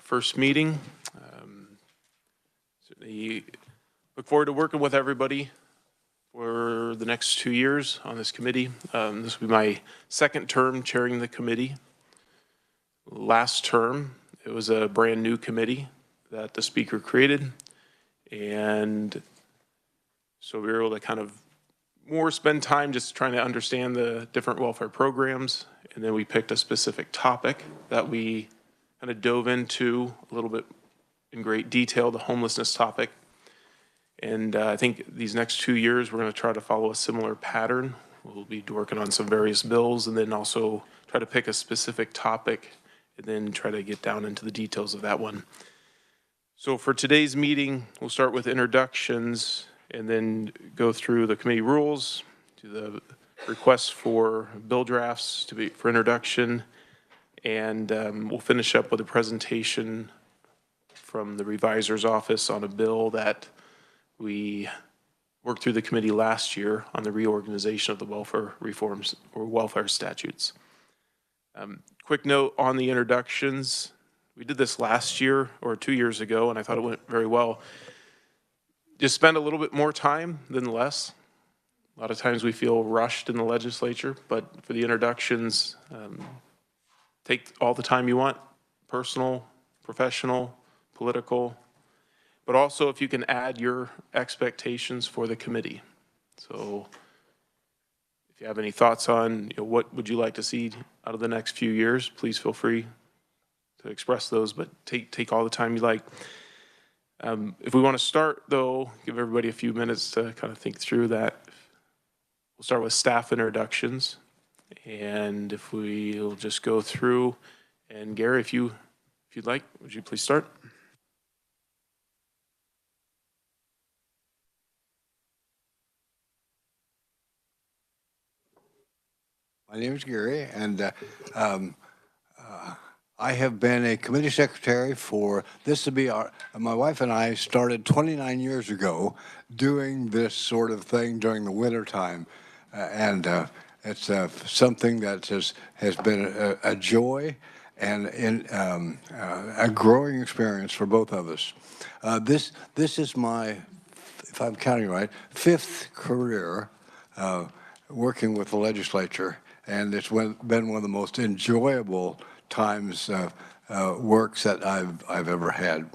first meeting. Certainly look forward to working with everybody for the next 2 years on this committee. This will be my second term chairing the committee. Last term, it was a brand new committee that the speaker created. And so we were able to kind of more spend time just trying to understand the different welfare programs. And then we picked a specific topic that we kind of dove into a little bit in great detail, the homelessness topic. And I think these next 2 years, we're going to try to follow a similar pattern. We'll be working on some various bills and then also try to pick a specific topic and then try to get down into the details of that one. So for today's meeting, we'll start with introductions and then go through the committee rules, do the requests for bill drafts for introduction, and we'll finish up with a presentation from the revisor's office on a bill that we worked through the committee last year on the reorganization of the welfare reforms or welfare statutes. Quick note on the introductions. We did this last year or 2 years ago, and I thought it went very well. Just spend a little bit more time than less. A lot of times we feel rushed in the legislature, but for the introductions, take all the time you want, personal, professional, political, but also if you can add your expectations for the committee. So if you have any thoughts on what would you like to see out of the next few years, please feel free to express those, but take all the time you like. If we want to start, though, give everybody a few minutes to kind of think through that. We'll start with staff introductions, and if we'll just go through, and Gary, if you'd like, would you please start? My name is Gary, and I have been a committee secretary for this to be my wife and I started 29 years ago doing this sort of thing during the winter time. And it's something that has been a joy and a growing experience for both of us. This is my, if I'm counting right, 5th career working with the legislature, and it's been one of the most enjoyable times works that I've ever had.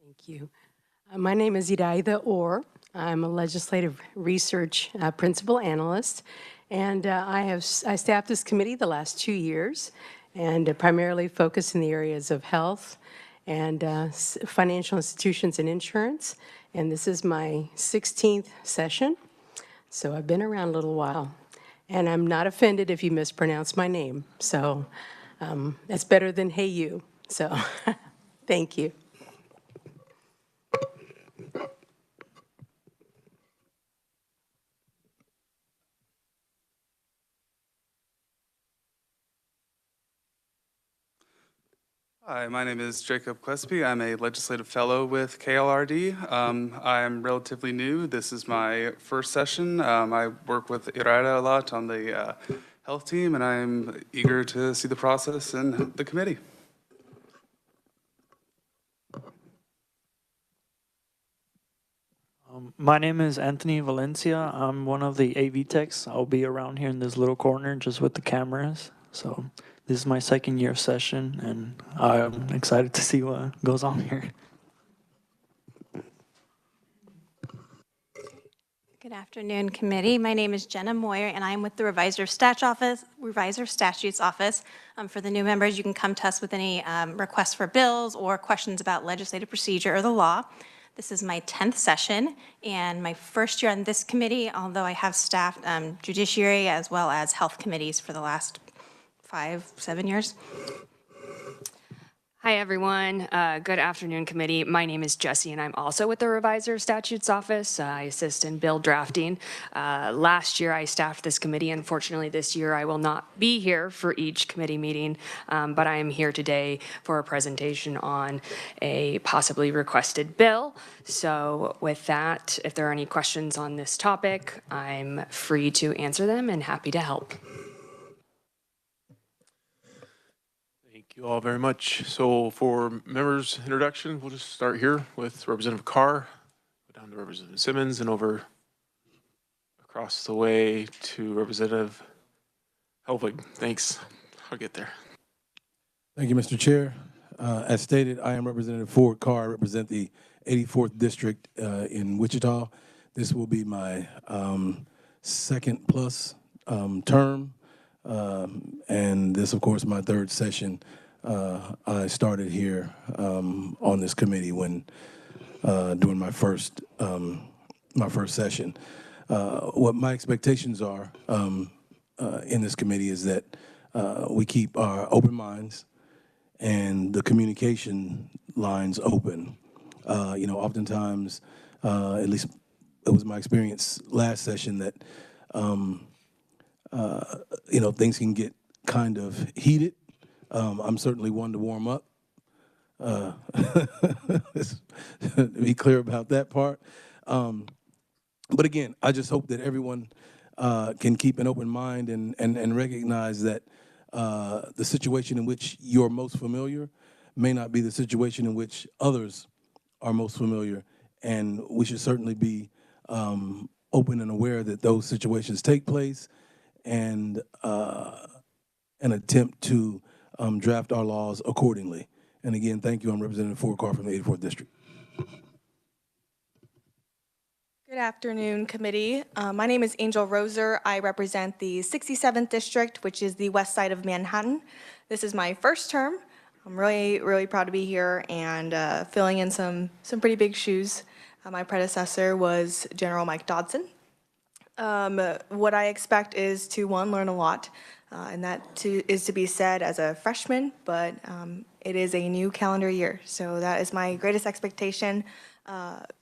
Thank you. My name is Idaida Orr. I'm a legislative research principal analyst, and I staffed this committee the last 2 years and primarily focus in the areas of health and financial institutions and insurance. And this is my 16th session, so I've been around a little while. And I'm not offended if you mispronounce my name, so that's better than hey you. So thank you. Hi, my name is Jacob Klesby. I'm a legislative fellow with KLRD. I'm relatively new. This is my first session. I work with Iraida a lot on the health team, and I'm eager to see the process in the committee. My name is Anthony Valencia. I'm one of the AV techs. I'll be around here in this little corner just with the cameras. So this is my second year session, and I'm excited to see what goes on here. Good afternoon, committee. My name is Jenna Moyer, and I'm with the Revisor Statutes Office. For the new members, you can come to us with any requests for bills or questions about legislative procedure or the law. This is my 10th session and my first year on this committee, although I have staffed judiciary as well as health committees for the last 5-7 years. Hi, everyone. Good afternoon, committee. My name is Jessie, and I'm also with the Reviser Statutes Office. I assist in bill drafting. Last year, I staffed this committee. Unfortunately, this year, I will not be here for each committee meeting, but I am here today for a presentation on a possibly requested bill. So with that, if there are any questions on this topic, I'm free to answer them and happy to help. Thank you all very much. So for members' introduction, we'll just start here with Representative Carr, go down to Representative Simmons, and over across the way to Representative Helvig. Thanks. I'll get there. Thank you, Mr. Chair. As stated, I am Representative Ford Carr. I represent the 84th District in Wichita. This will be my second plus term, and this, of course, my third session. I started here on this committee when during my first session. What my expectations are in this committee is that we keep our open minds and the communication lines open. Oftentimes, at least it was my experience last session that, things can get kind of heated. I'm certainly one to warm up. Let's be clear about that part. But again, I just hope that everyone can keep an open mind and recognize that the situation in which you're most familiar may not be the situation in which others are most familiar. And we should certainly be open and aware that those situations take place and attempt to draft our laws accordingly. And again, thank you. I'm Representative Ford Carr from the 84th District. Good afternoon, committee. My name is Angel Roser. I represent the 67th District, which is the west side of Manhattan. This is my first term. I'm really, really proud to be here and filling in some pretty big shoes. My predecessor was General Mike Dodson. What I expect is to, one, learn a lot, and that is to be said as a freshman, but it is a new calendar year. So that is my greatest expectation.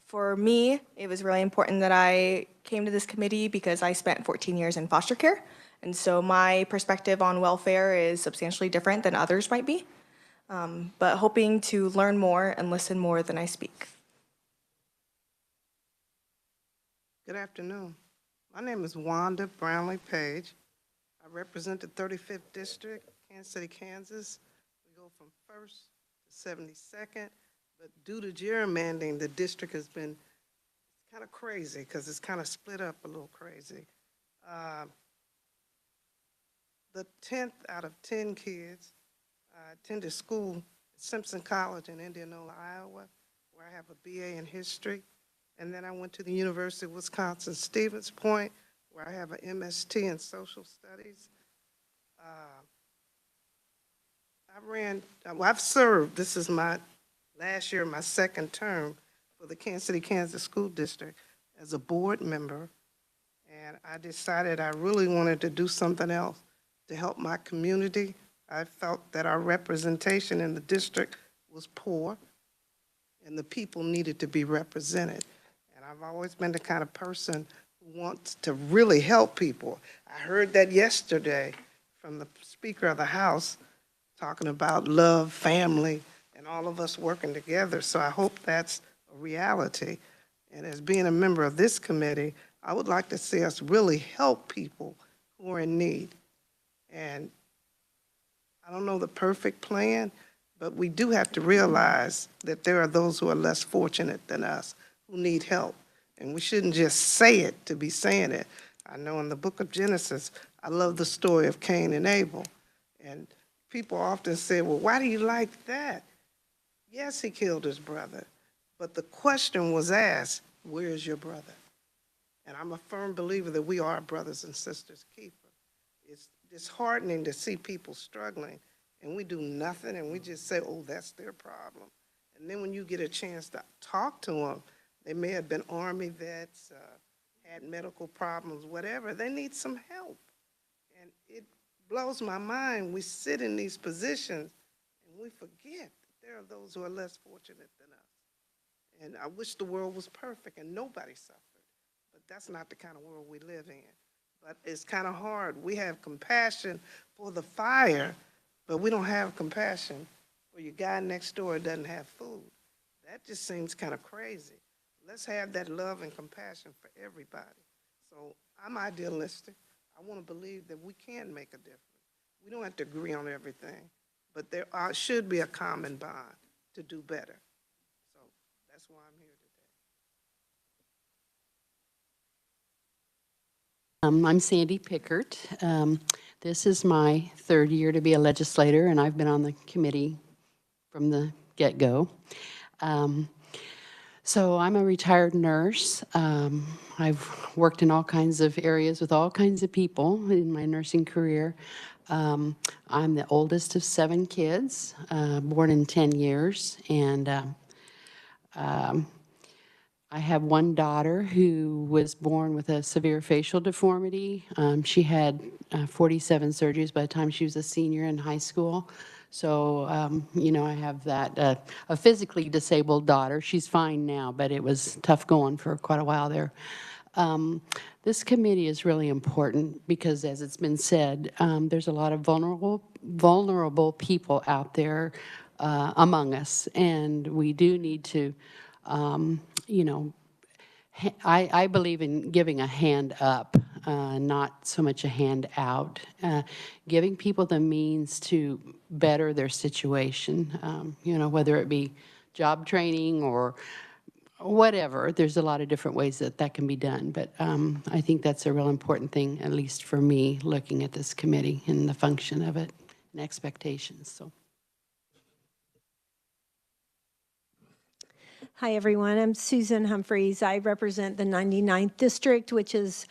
For me, it was really important that I came to this committee because I spent 14 years in foster care. And so my perspective on welfare is substantially different than others might be, but hoping to learn more and listen more than I speak. Good afternoon. My name is Wanda Brownlee Page. I represent the 35th District, Kansas City, Kansas. We go from 1st to 72nd. But due to gerrymandering, the district has been kind of crazy because it's kind of split up a little crazy. The 10th out of 10 kids attended school at Simpson College in Indianola, Iowa, where I have a BA in history. And then I went to the University of Wisconsin-Stevens Point, where I have an MST in social studies. I've served, this is my last year, my second term for the Kansas City, Kansas School District as a board member, and I decided I really wanted to do something else to help my community. I felt that our representation in the district was poor, and the people needed to be represented. And I've always been the kind of person who wants to really help people. I heard that yesterday from the Speaker of the House talking about love, family, and all of us working together. So I hope that's a reality. And as being a member of this committee, I would like to see us really help people who are in need. And I don't know the perfect plan, but we do have to realize that there are those who are less fortunate than us who need help. And we shouldn't just say it to be saying it. I know in the book of Genesis, I love the story of Cain and Abel. And people often say, well, why do you like that? Yes, he killed his brother, but the question was asked, where is your brother? And I'm a firm believer that we are brothers and sisters keeper. It's disheartening to see people struggling, and we do nothing, and we just say, oh, that's their problem. And then when you get a chance to talk to them, they may have been Army vets, had medical problems, whatever. They need some help. And it blows my mind. We sit in these positions, and we forget care of those who are less fortunate than us. And I wish the world was perfect and nobody suffered. But that's not the kind of world we live in. But it's kind of hard. We have compassion for the fire, but we don't have compassion for your guy next door who doesn't have food. That just seems kind of crazy. Let's have that love and compassion for everybody. So I'm idealistic. I want to believe that we can make a difference. We don't have to agree on everything, but there should be a common bond to do better. So that's why I'm here today. I'm Sandy Pickert. This is my third year to be a legislator, and I've been on the committee from the get-go. So I'm a retired nurse. I've worked in all kinds of areas with all kinds of people in my nursing career. I'm the oldest of 7 kids, born in 10 years, and I have one daughter who was born with a severe facial deformity. She had 47 surgeries by the time she was a senior in high school. So, you know, I have that, a physically disabled daughter. She's fine now, but it was tough going for quite a while there. This committee is really important because, as it's been said, there's a lot of vulnerable people out there among us, and we do need to you know, I believe in giving a hand up, not so much a hand out. Giving people the means to better their situation, you know, whether it be job training or whatever. There's a lot of different ways that that can be done. But I think that's a real important thing, at least for me, looking at this committee and the function of it and expectations. So. Hi, everyone. I'm Susan Humphreys. I represent the 99th District, which is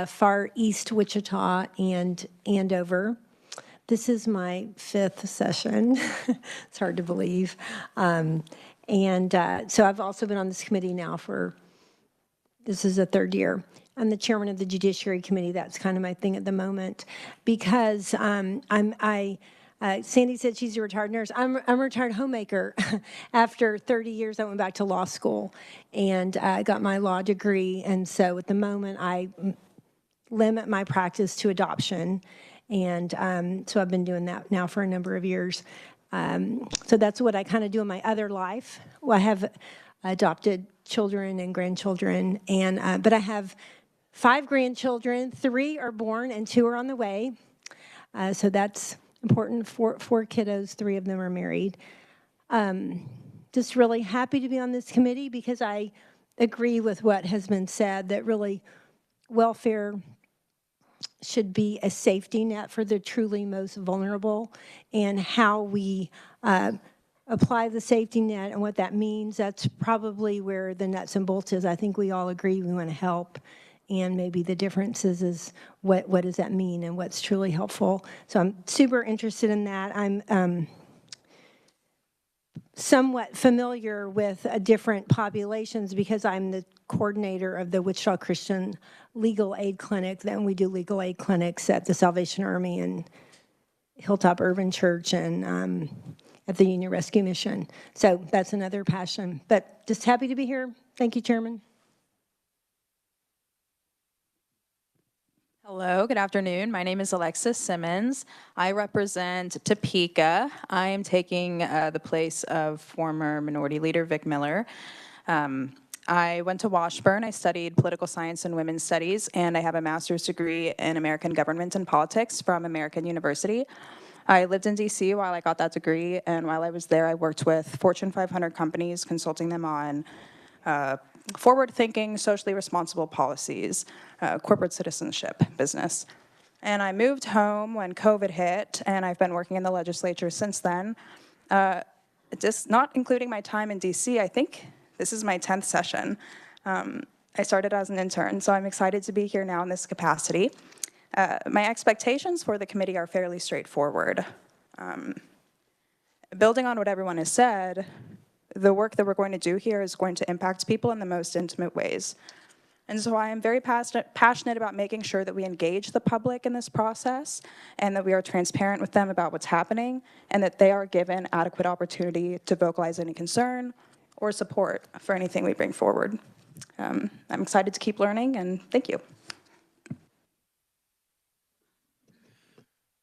far east Wichita and Andover. This is my 5th session. It's hard to believe. So I've also been on this committee now this is the 3rd year. I'm the chairman of the Judiciary Committee. That's kind of my thing at the moment because Sandy said she's a retired nurse. I'm a retired homemaker. After 30 years, I went back to law school and I got my law degree. And so at the moment, I limit my practice to adoption. And so I've been doing that now for a number of years. So that's what I kind of do in my other life. Well, I have adopted children and grandchildren, but I have 5 grandchildren. 3 are born and 2 are on the way. So that's important. 4 kiddos, 3 of them are married. Just really happy to be on this committee because I agree with what has been said, that really welfare should be a safety net for the truly most vulnerable, and how we apply the safety net and what that means, that's probably where the nuts and bolts is. I think we all agree we want to help. And maybe the difference is what does that mean and what's truly helpful. So I'm super interested in that. I'm somewhat familiar with different populations because I'm the coordinator of the Wichita Christian Legal Aid Clinic. Then we do legal aid clinics at the Salvation Army and Hilltop Urban Church and at the Union Rescue Mission. So that's another passion. But just happy to be here. Thank you, Chairman. Hello, good afternoon. My name is Alexis Simmons. I represent Topeka. I am taking the place of former Minority Leader Vic Miller. I went to Washburn. I studied political science and women's studies, and I have a master's degree in American government and politics from American University. I lived in DC while I got that degree, and while I was there, I worked with Fortune 500 companies, consulting them on forward-thinking, socially responsible policies, corporate citizenship, business. And I moved home when COVID hit, and I've been working in the legislature since then. Just not including my time in DC, I think this is my 10th session. I started as an intern, so I'm excited to be here now in this capacity. My expectations for the committee are fairly straightforward. Building on what everyone has said, the work that we're going to do here is going to impact people in the most intimate ways. And so I am very passionate about making sure that we engage the public in this process and that we are transparent with them about what's happening and that they are given adequate opportunity to vocalize any concern or support for anything we bring forward. I'm excited to keep learning, and thank you.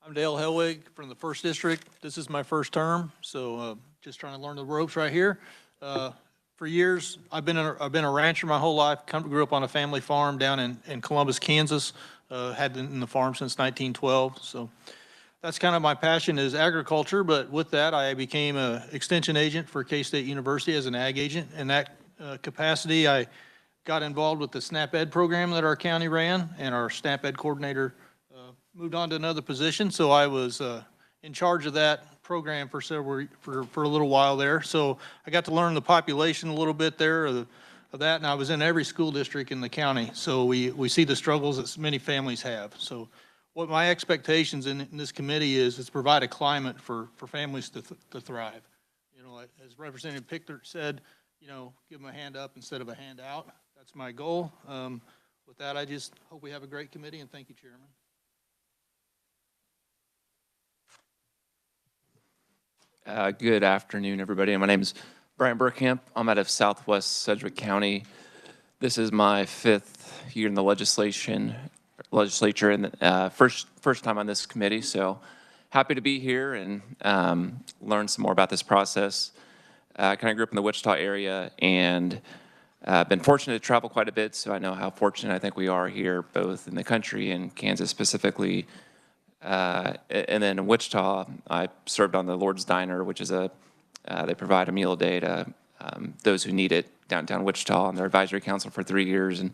I'm Dale Helwig from the 1st District. This is my first term, so just trying to learn the ropes right here. For years, I've been a rancher my whole life. Grew up on a family farm down in Columbus, Kansas. Had been in the farm since 1912. So that's kind of my passion is agriculture. But with that, I became an extension agent for K-State University as an ag agent. In that capacity, I got involved with the SNAP Ed program that our county ran, and our SNAP Ed coordinator moved on to another position. So I was in charge of that program for a little while there. So I got to learn the population a little bit there of that, and I was in every school district in the county. So we see the struggles that many families have. So what my expectations in this committee is to provide a climate for families to thrive. You know, as Representative Pickler said, you know, give them a hand up instead of a handout. That's my goal. With that, I just hope we have a great committee, and thank you, Chairman. Good afternoon, everybody. My name is Brian Burkamp. I'm out of Southwest Sedgwick County. This is my 5th year in the legislature and first time on this committee. So happy to be here and learn some more about this process. I kind of grew up in the Wichita area and been fortunate to travel quite a bit. So I know how fortunate I think we are here, both in the country and Kansas specifically. And then in Wichita, I served on the Lord's Diner, which is they provide a meal a day to those who need it downtown Wichita, on their advisory council for 3 years, and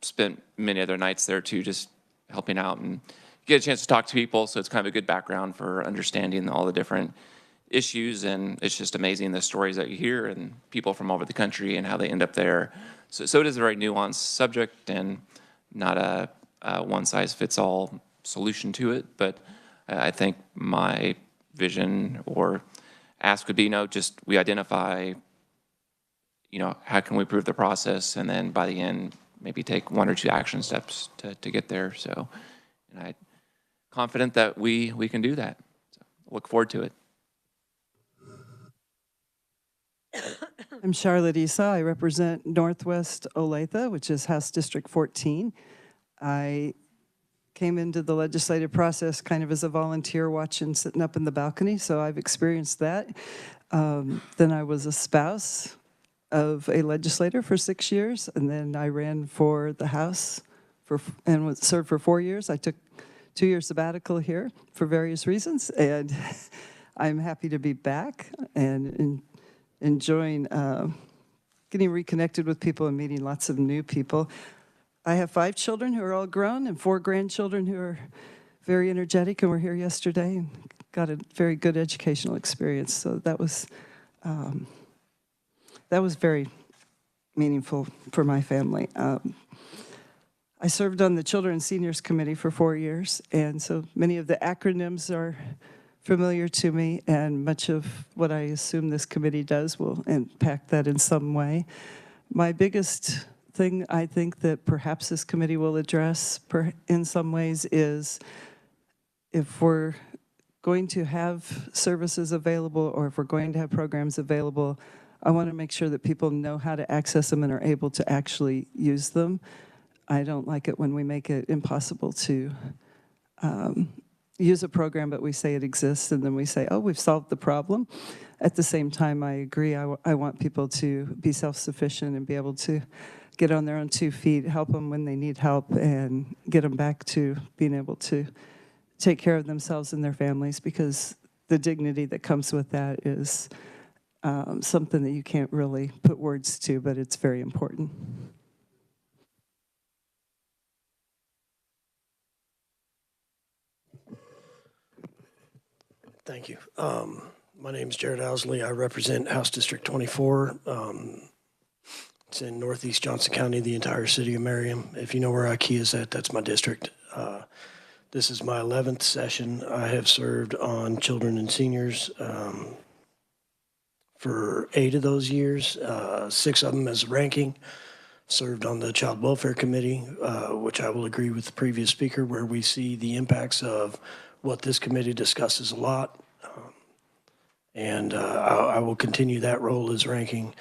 spent many other nights there too, just helping out and get a chance to talk to people. So it's kind of a good background for understanding all the different issues, and it's just amazing the stories that you hear and people from all over the country and how they end up there. So it is a very nuanced subject and not a one-size-fits-all solution to it, but I think my vision or ask would be, you know, just we identify, you know, how can we improve the process, and then by the end, maybe take 1 or 2 action steps to get there. So, and I'm confident that we can do that. So look forward to it. I'm Charlotte Issa. I represent Northwest Olathe, which is House District 14. I came into the legislative process kind of as a volunteer watching, sitting up in the balcony, so I've experienced that. Then I was a spouse of a legislator for 6 years, and then I ran for the House and served for 4 years. I took 2 years sabbatical here for various reasons, and I'm happy to be back and enjoying getting reconnected with people and meeting lots of new people. I have 5 children who are all grown and 4 grandchildren who are very energetic and were here yesterday and got a very good educational experience. So that was very meaningful for my family. I served on the Children and Seniors Committee for 4 years, and so many of the acronyms are familiar to me, and much of what I assume this committee does will impact that in some way. My biggest thing I think that perhaps this committee will address in some ways is if we're going to have services available or if we're going to have programs available, I want to make sure that people know how to access them and are able to actually use them. I don't like it when we make it impossible to use a program, but we say it exists, and then we say, oh, we've solved the problem. At the same time, I agree, I want people to be self-sufficient and be able to get on their own 2 feet, help them when they need help, and get them back to being able to take care of themselves and their families, because the dignity that comes with that is something that you can't really put words to, but it's very important. Thank you. My name is Jared Owsley. I represent House District 24. It's in Northeast Johnson County, the entire city of Merriam. If you know where IKEA is at, that's my district. This is my 11th session. I have served on Children and Seniors for 8 of those years, 6 of them as ranking. served on the Child Welfare Committee, which I will agree with the previous speaker, where we see the impacts of what this committee discusses a lot. And I will continue that role as ranking.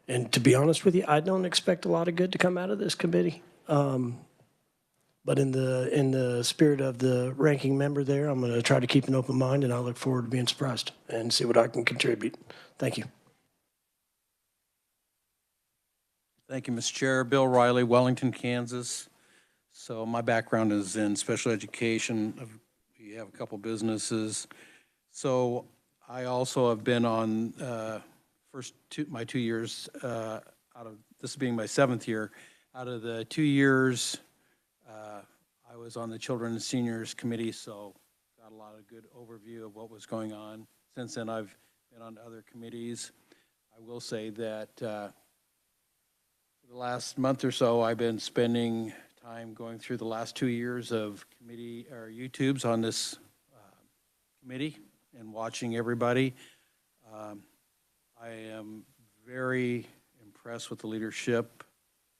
And to be honest with you, I don't expect a lot of good to come out of this committee. But in the spirit of the ranking member there, I'm going to try to keep an open mind, and I look forward to being surprised and see what I can contribute. Thank you. Thank you, Mr. Chair. Bill Riley, Wellington, Kansas. So my background is in special education. We have a couple businesses. So I also have been on my 2 years out of this being my 7th year. Out of the 2 years, I was on the Children and Seniors Committee, so got a lot of good overview of what was going on. Since then, I've been on other committees. I will say that for the last month or so, I've been spending time going through the last 2 years of committee or YouTubes on this committee and watching everybody. I am very impressed with the leadership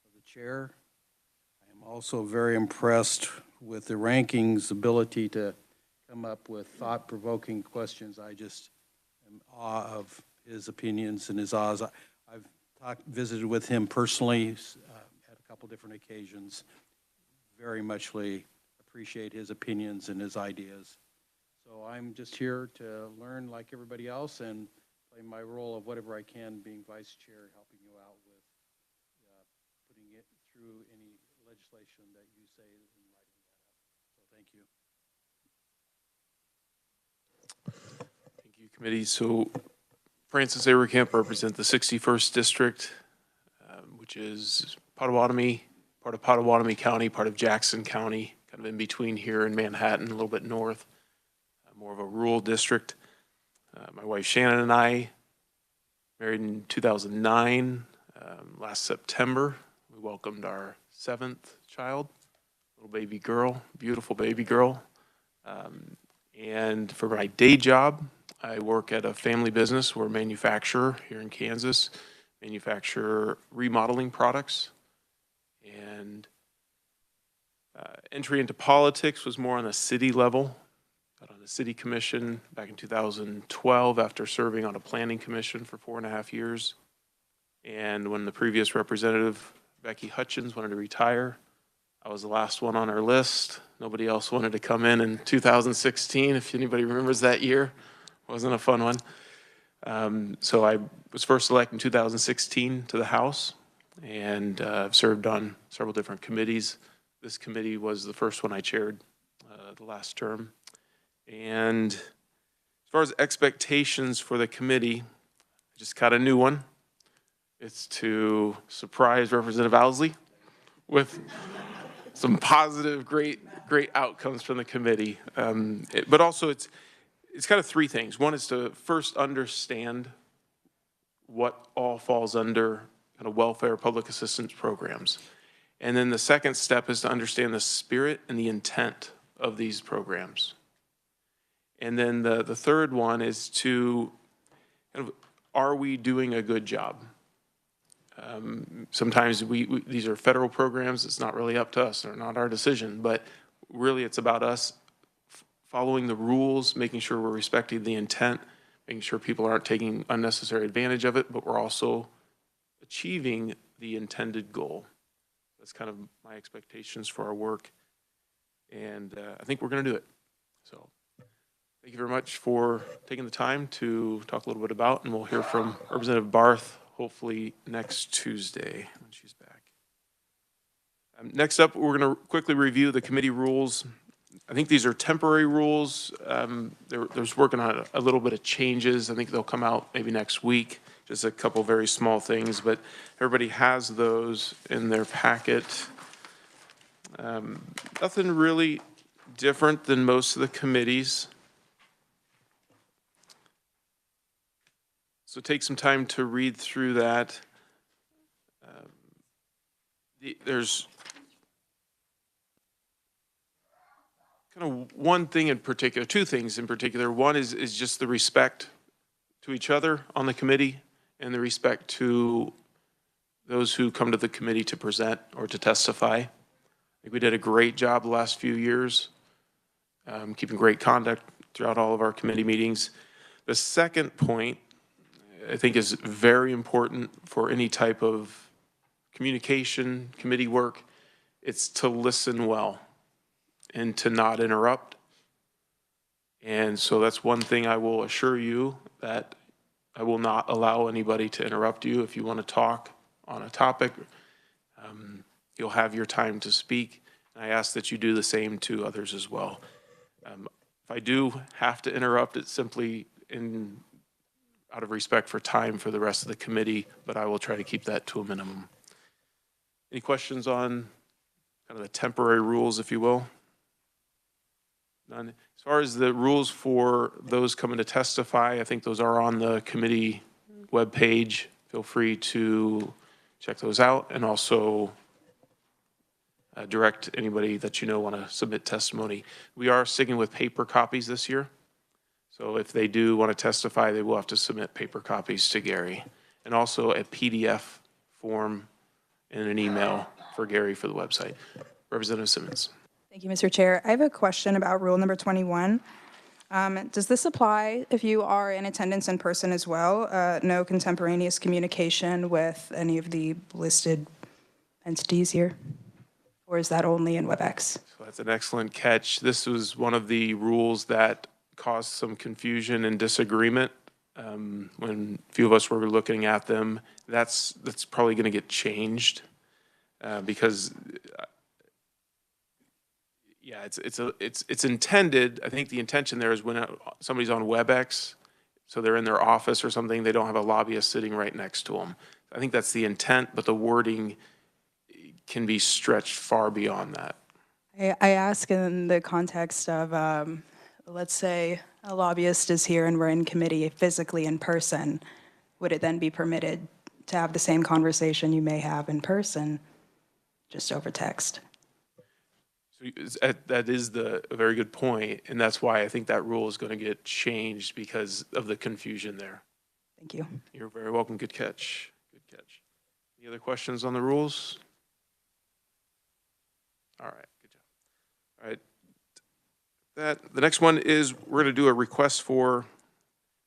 of the chair. I am also very impressed with the ranking's ability to come up with thought-provoking questions. I just am in awe of his opinions and his odds. I've visited with him personally at a couple different occasions. Very muchly appreciate his opinions and his ideas. So I'm just here to learn like everybody else and play my role of whatever I can, being vice chair, helping you out with putting it through any legislation that you say and writing that up. So thank you. Thank you, committee. So Francis Avercamp represent the 61st District, which is Potawatomi, part of Potawatomi County, part of Jackson County, kind of in between here in Manhattan, a little bit north, more of a rural district. My wife Shannon and I married in 2009. Last September, we welcomed our 7th child, little baby girl, beautiful baby girl. And for my day job, I work at a family business. We're a manufacturer here in Kansas, manufacture remodeling products. And entry into politics was more on a city level. Got on the city commission back in 2012 after serving on a planning commission for 4.5 years. And when the previous representative, Becky Hutchins, wanted to retire, I was the last one on her list. Nobody else wanted to come in 2016, if anybody remembers that year. Wasn't a fun one. So I was first elected in 2016 to the House, and I've served on several different committees. This committee was the first one I chaired the last term. And as far as expectations for the committee, I just got a new one. It's to surprise Representative Owsley with some positive, great outcomes from the committee. But also it's kind of 3 things. One is to first understand what all falls under kind of welfare public assistance programs. And then the second step is to understand the spirit and the intent of these programs. And then the third one is to kind of, are we doing a good job? Sometimes these are federal programs. It's not really up to us. They're not our decision, but really it's about us following the rules, making sure we're respecting the intent, making sure people aren't taking unnecessary advantage of it, but we're also achieving the intended goal. That's kind of my expectations for our work. And I think we're going to do it. So thank you very much for taking the time to talk a little bit about, and we'll hear from Representative Barth hopefully next Tuesday when she's back. Next up, we're going to quickly review the committee rules. I think these are temporary rules. There's working on a little bit of changes. I think they'll come out maybe next week. Just a couple very small things, but everybody has those in their packet. Nothing really different than most of the committees. So take some time to read through that. There's kind of one thing in particular, 2 things in particular. One is just the respect to each other on the committee and the respect to those who come to the committee to present or to testify. I think we did a great job the last few years, keeping great conduct throughout all of our committee meetings. The second point, I think, is very important for any type of communication, committee work. It's to listen well and to not interrupt. And so that's one thing I will assure you, that I will not allow anybody to interrupt you. If you want to talk on a topic, you'll have your time to speak. And I ask that you do the same to others as well. If I do have to interrupt, it's simply out of respect for time for the rest of the committee, but I will try to keep that to a minimum. Any questions on kind of the temporary rules, if you will? None. As far as the rules for those coming to testify, I think those are on the committee webpage. Feel free to check those out, and also direct anybody that you know want to submit testimony. We are sticking with paper copies this year. So if they do want to testify, they will have to submit paper copies to Gary, and also a PDF form and an email for Gary for the website. Representative Simmons. Thank you, Mr. Chair. I have a question about rule number 21. Does this apply if you are in attendance in person as well? No contemporaneous communication with any of the listed entities here? Or is that only in WebEx? So that's an excellent catch. This was one of the rules that caused some confusion and disagreement when a few of us were looking at them. That's probably going to get changed because yeah, it's intended. I think the intention there is when somebody's on WebEx, so they're in their office or something, they don't have a lobbyist sitting right next to them. I think that's the intent, but the wording can be stretched far beyond that. I ask in the context of, let's say a lobbyist is here and we're in committee physically in person. Would it then be permitted to have the same conversation you may have in person, just over text? That is a very good point, and that's why I think that rule is going to get changed because of the confusion there. Thank you. You're very welcome. Good catch. Good catch. Any other questions on the rules? All right. Good job. All right. The next one is we're going to do a request for,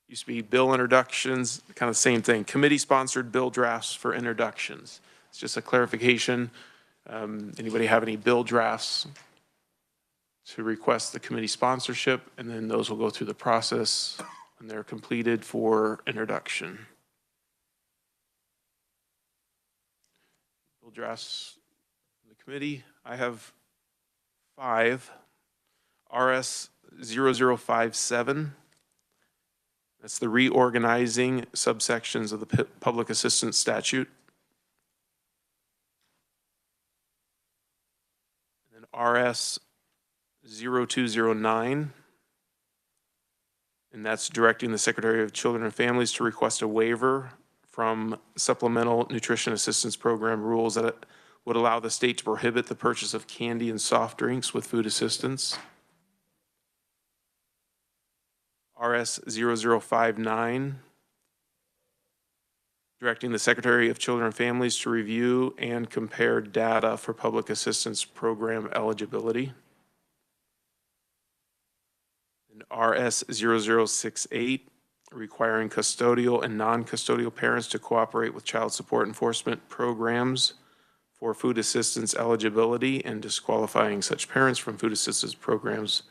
used to be bill introductions, kind of the same thing. Committee-sponsored bill drafts for introductions. It's just a clarification. Anybody have any bill drafts to request the committee sponsorship, and then those will go through the process when they're completed for introduction. Bill drafts from the committee. I have 5. RS 0057. That's the reorganizing subsections of the public assistance statute. RS 0209, and that's directing the Secretary of Children and Families to request a waiver from Supplemental Nutrition Assistance Program rules that would allow the state to prohibit the purchase of candy and soft drinks with food assistance. RS 0059, directing the Secretary of Children and Families to review and compare data for public assistance program eligibility. And RS 0068, requiring custodial and non-custodial parents to cooperate with child support enforcement programs for food assistance eligibility and disqualifying such parents from food assistance programs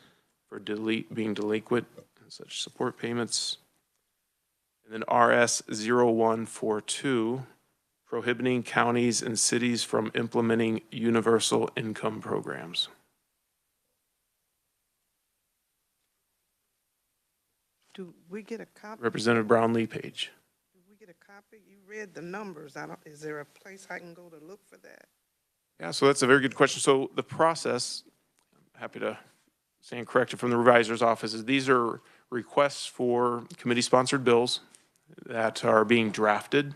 for being delinquent in such support payments. And then RS 0142, prohibiting counties and cities from implementing universal income programs. Do we get a copy? Representative Brownlee Page. Do we get a copy? You read the numbers. Is there a place I can go to look for that? Yeah, so that's a very good question. So the process, I'm happy to stand corrected from the revisor's office, is these are requests for committee-sponsored bills that are being drafted.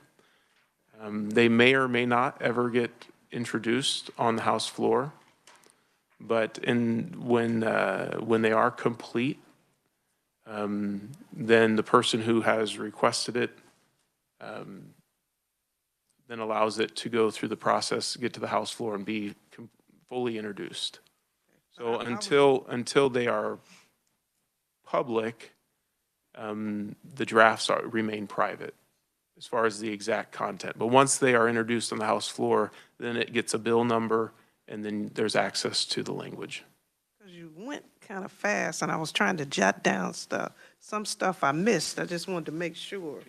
They may or may not ever get introduced on the House floor, but when they are complete, then the person who has requested it, then allows it to go through the process, get to the House floor, and be fully introduced. So until they are public, the drafts remain private as far as the exact content. But once they are introduced on the House floor, then it gets a bill number, and then there's access to the language. Because you went kind of fast, and I was trying to jot down stuff. Some stuff I missed. I just wanted to make sure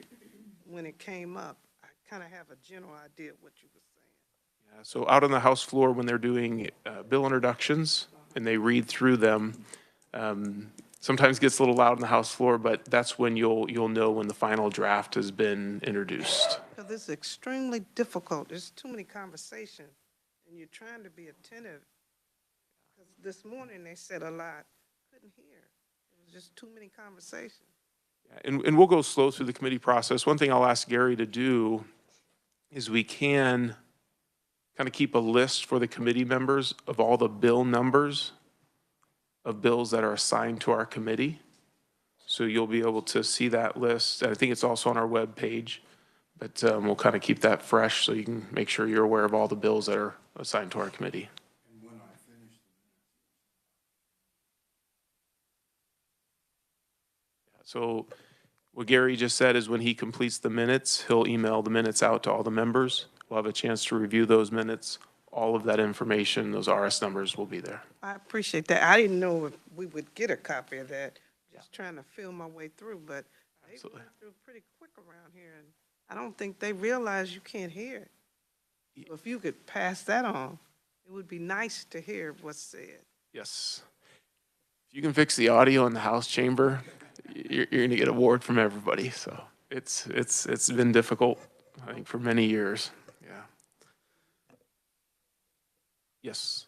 when it came up, I kind of have a general idea of what you were saying. Yeah, so out on the House floor, when they're doing bill introductions and they read through them, sometimes gets a little loud on the House floor, but that's when you'll know when the final draft has been introduced. Because it's extremely difficult. There's too many conversations, and you're trying to be attentive. Because this morning they said a lot, couldn't hear. It was just too many conversations. And we'll go slow through the committee process. One thing I'll ask Gary to do is we can kind of keep a list for the committee members of all the bill numbers of bills that are assigned to our committee. So you'll be able to see that list. I think it's also on our web page, but we'll kind of keep that fresh so you can make sure you're aware of all the bills that are assigned to our committee. So what Gary just said is when he completes the minutes, he'll email the minutes out to all the members. We'll have a chance to review those minutes. All of that information, those RS numbers will be there. I appreciate that. I didn't know if we would get a copy of that. Just trying to feel my way through, but they went through pretty quick around here, and I don't think they realize you can't hear it. So if you could pass that on, it would be nice to hear what's said. Yes. If you can fix the audio in the House chamber, you're going to get an award from everybody. So it's been difficult, I think, for many years. Yeah. Yes.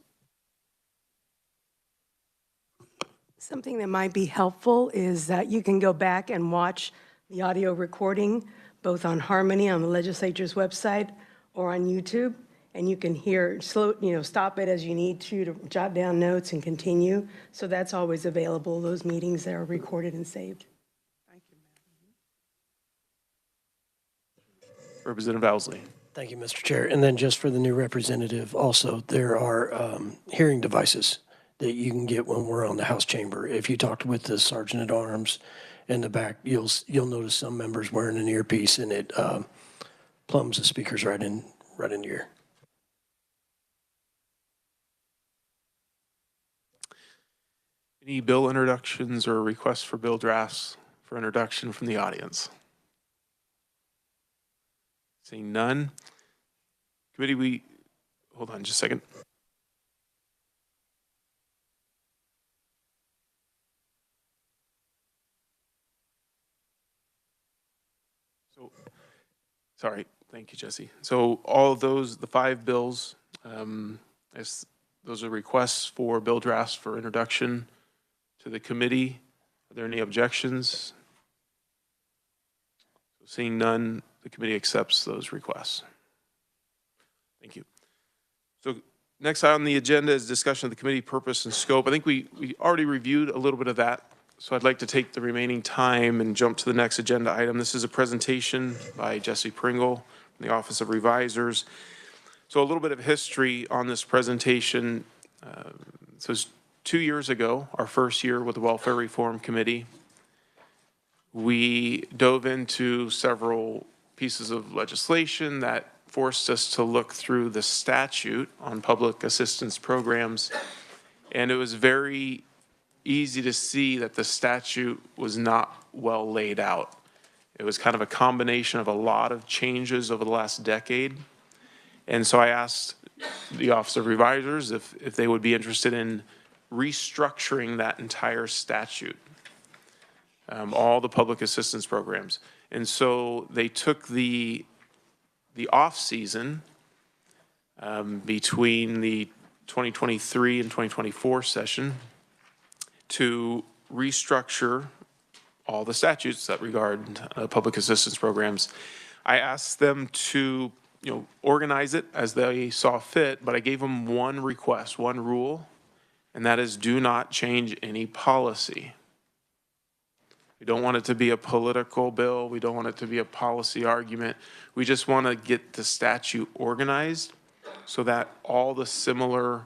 Something that might be helpful is that you can go back and watch the audio recording, both on Harmony on the legislature's website or on YouTube, and you can hear, stop it as you need to jot down notes and continue. So that's always available, those meetings that are recorded and saved. Thank you, ma'am. Representative Owsley. Thank you, Mr. Chair. And then just for the new representative, also, there are hearing devices that you can get when we're on the House chamber. If you talked with the Sergeant at Arms in the back, you'll notice some members wearing an earpiece, and it plumbs the speakers right into your ear. Any bill introductions or requests for bill drafts for introduction from the audience? Seeing none. Committee, hold on just a second. Sorry, thank you, Jesse. So all of those, the 5 bills, those are requests for bill drafts for introduction to the committee. Are there any objections? Seeing none, the committee accepts those requests. Thank you. So next on the agenda is discussion of the committee purpose and scope. I think we already reviewed a little bit of that. So I'd like to take the remaining time and jump to the next agenda item. This is a presentation by Jesse Pringle from the Office of Revisers. So a little bit of history on this presentation. So it's 2 years ago, our first year with the Welfare Reform Committee. We dove into several pieces of legislation that forced us to look through the statute on public assistance programs. And it was very easy to see that the statute was not well laid out. It was kind of a combination of a lot of changes over the last decade. And so I asked the Office of Revisers if they would be interested in restructuring that entire statute, all the public assistance programs. And so they took the off season between the 2023 and 2024 session to restructure all the statutes that regard public assistance programs. I asked them to, organize it as they saw fit, but I gave them one request, one rule, and that is do not change any policy. We don't want it to be a political bill. We don't want it to be a policy argument. We just want to get the statute organized so that all the similar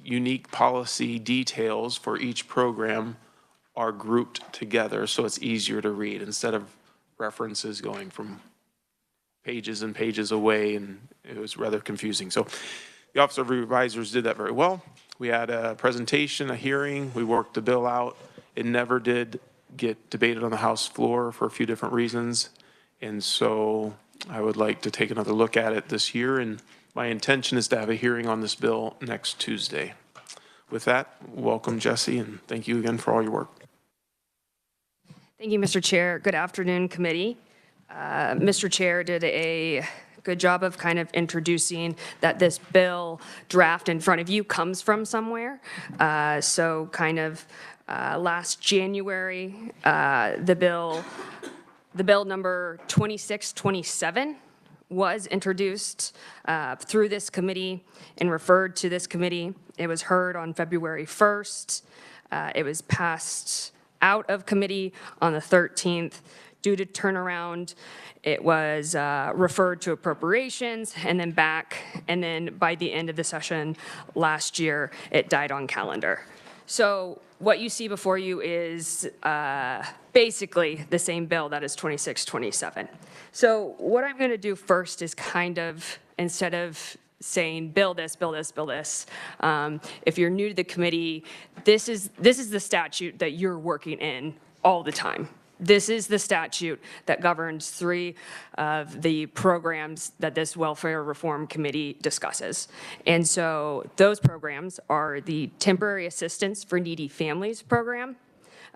unique policy details for each program are grouped together so it's easier to read instead of references going from pages and pages away, and it was rather confusing. So the Office of Revisers did that very well. We had a presentation, a hearing, we worked the bill out. It never did get debated on the House floor for a few different reasons, and so I would like to take another look at it this year, and my intention is to have a hearing on this bill next Tuesday. With that, welcome Jesse, and thank you again for all your work. Thank you, Mr. Chair. Good afternoon, committee. Mr. Chair did a good job of kind of introducing that this bill draft in front of you comes from somewhere. So kind of last January, the bill number 2627 was introduced through this committee and referred to this committee. It was heard on February 1st. It was passed out of committee on the 13th. Due to turnaround, it was referred to appropriations and then back, and then by the end of the session last year, it died on calendar. So what you see before you is basically the same bill that is 2627. So what I'm going to do first is kind of, instead of saying bill this, bill this, bill this, if you're new to the committee, this is the statute that you're working in all the time. This is the statute that governs 3 of the programs that this Welfare Reform Committee discusses. And so those programs are the Temporary Assistance for Needy Families program,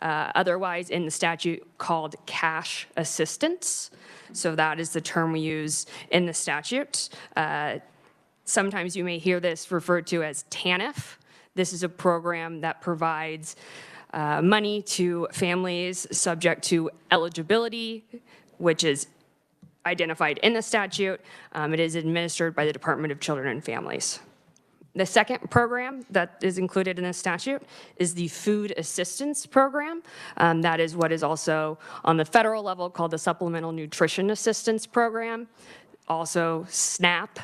otherwise in the statute called cash assistance. So that is the term we use in the statute. Sometimes you may hear this referred to as TANF. This is a program that provides money to families subject to eligibility, which is identified in the statute. It is administered by the Department of Children and Families. The second program that is included in the statute is the Food Assistance Program. That is what is also on the federal level called the Supplemental Nutrition Assistance Program, also SNAP.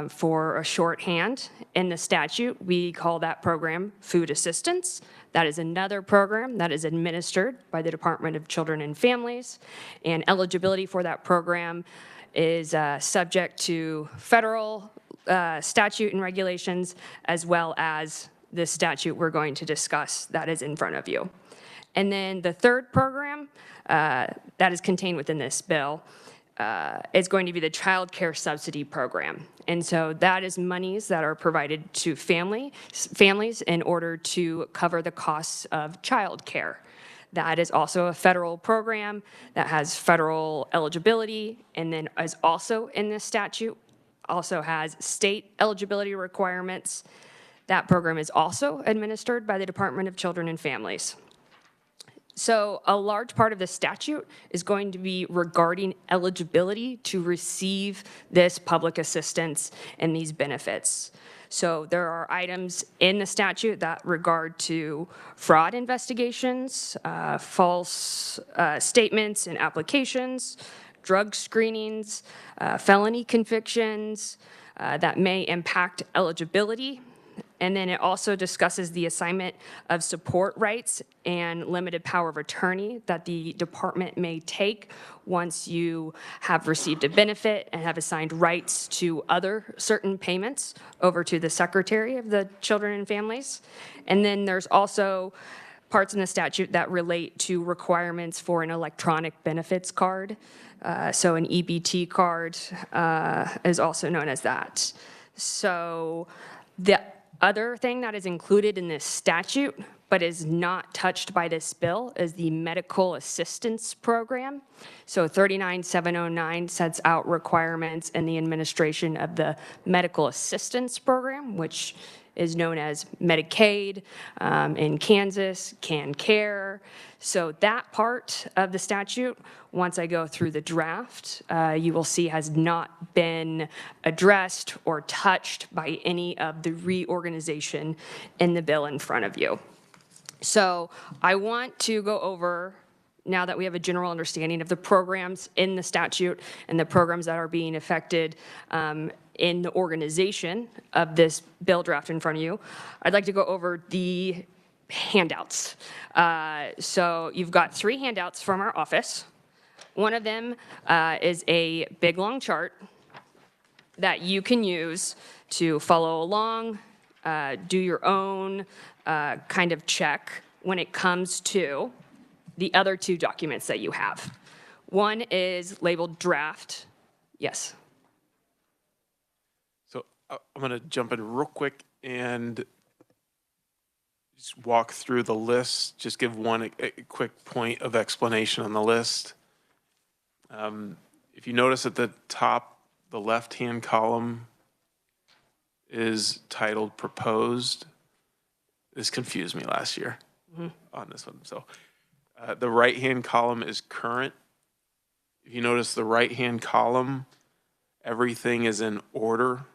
For a shorthand. In the statute, we call that program food assistance. That is another program that is administered by the Department of Children and Families, and eligibility for that program is subject to federal statute and regulations, as well as the statute we're going to discuss that is in front of you. And then the third program that is contained within this bill is going to be the Child Care Subsidy Program. And so that is monies that are provided to families in order to cover the costs of child care. That is also a federal program that has federal eligibility, and then is also in this statute, also has state eligibility requirements. That program is also administered by the Department of Children and Families. So a large part of the statute is going to be regarding eligibility to receive this public assistance and these benefits. So there are items in the statute that regard to fraud investigations, false statements and applications, drug screenings, felony convictions that may impact eligibility. And then it also discusses the assignment of support rights and limited power of attorney that the department may take once you have received a benefit and have assigned rights to other certain payments over to the Secretary of the Children and Families. And then there's also parts in the statute that relate to requirements for an electronic benefits card. So an EBT card is also known as that. So the other thing that is included in this statute but is not touched by this bill is the medical assistance program. So 39709 sets out requirements in the administration of the medical assistance program, which is known as Medicaid, in Kansas, CanCare. So that part of the statute, once I go through the draft, you will see has not been addressed or touched by any of the reorganization in the bill in front of you. So I want to go over, now that we have a general understanding of the programs in the statute and the programs that are being affected in the organization of this bill draft in front of you, I'd like to go over the handouts. So you've got 3 handouts from our office. One of them is a big, long chart that you can use to follow along, do your own kind of check when it comes to the other 2 documents that you have. One is labeled draft. Yes. So I'm going to jump in real quick and just walk through the list, just give one a quick point of explanation on the list. If you notice at the top, the left-hand column is titled proposed. This confused me last year on this one. So the right-hand column is current. If you notice the right-hand column, everything is in order.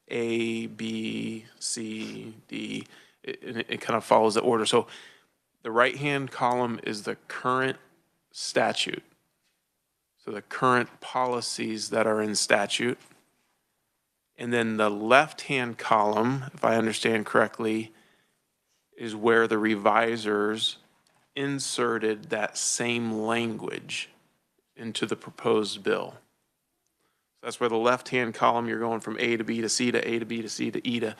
A, B, C, D. It kind of follows the order. So the right-hand column is the current statute. So the current policies that are in statute. And then the left-hand column, if I understand correctly, is where the revisers inserted that same language into the proposed bill. So that's where the left-hand column, you're going from A to B to C to A to B to C to E to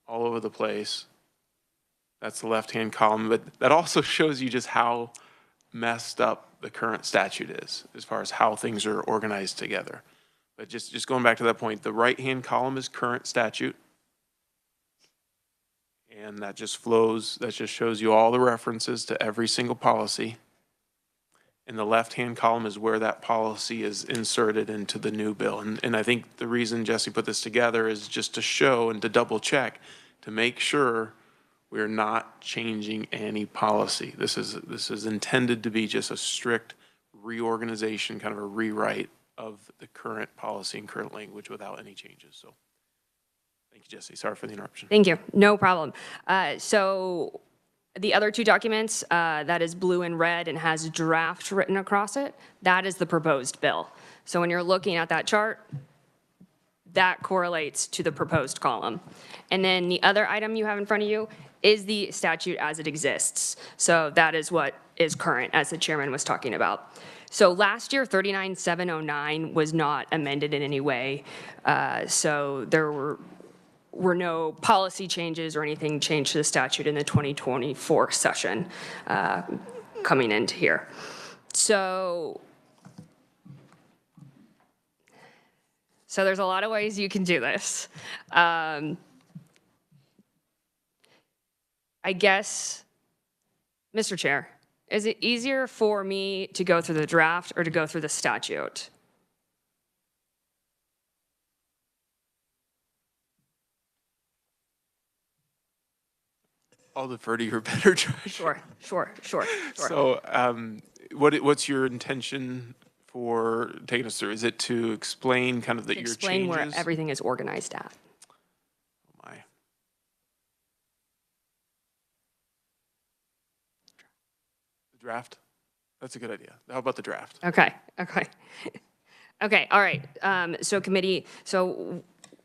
all over the place. That's the left-hand column, but that also shows you just how messed up the current statute is as far as how things are organized together. But just going back to that point, the right-hand column is current statute. And that just flows, that just shows you all the references to every single policy. And the left-hand column is where that policy is inserted into the new bill. And I think the reason Jesse put this together is just to show and to double check, to make sure we're not changing any policy. This is intended to be just a strict reorganization, kind of a rewrite of the current policy and current language without any changes. So thank you, Jesse. Sorry for the interruption. Thank you. No problem. So the other 2 documents, that is blue and red and has draft written across it, that is the proposed bill. So when you're looking at that chart, that correlates to the proposed column. And then the other item you have in front of you is the statute as it exists. So that is what is current, as the chairman was talking about. So last year, 39709 was not amended in any way. So there were no policy changes or anything changed to the statute in the 2024 session coming into here. So there's a lot of ways you can do this. I guess, Mr. Chair, is it easier for me to go through the draft or to go through the statute? I'll defer to your better judgment. Sure. So what's your intention for taking us through? Is it to explain kind of your changes? Explain where everything is organized at. Oh my. The draft? That's a good idea. How about the draft? Okay, all right. So committee,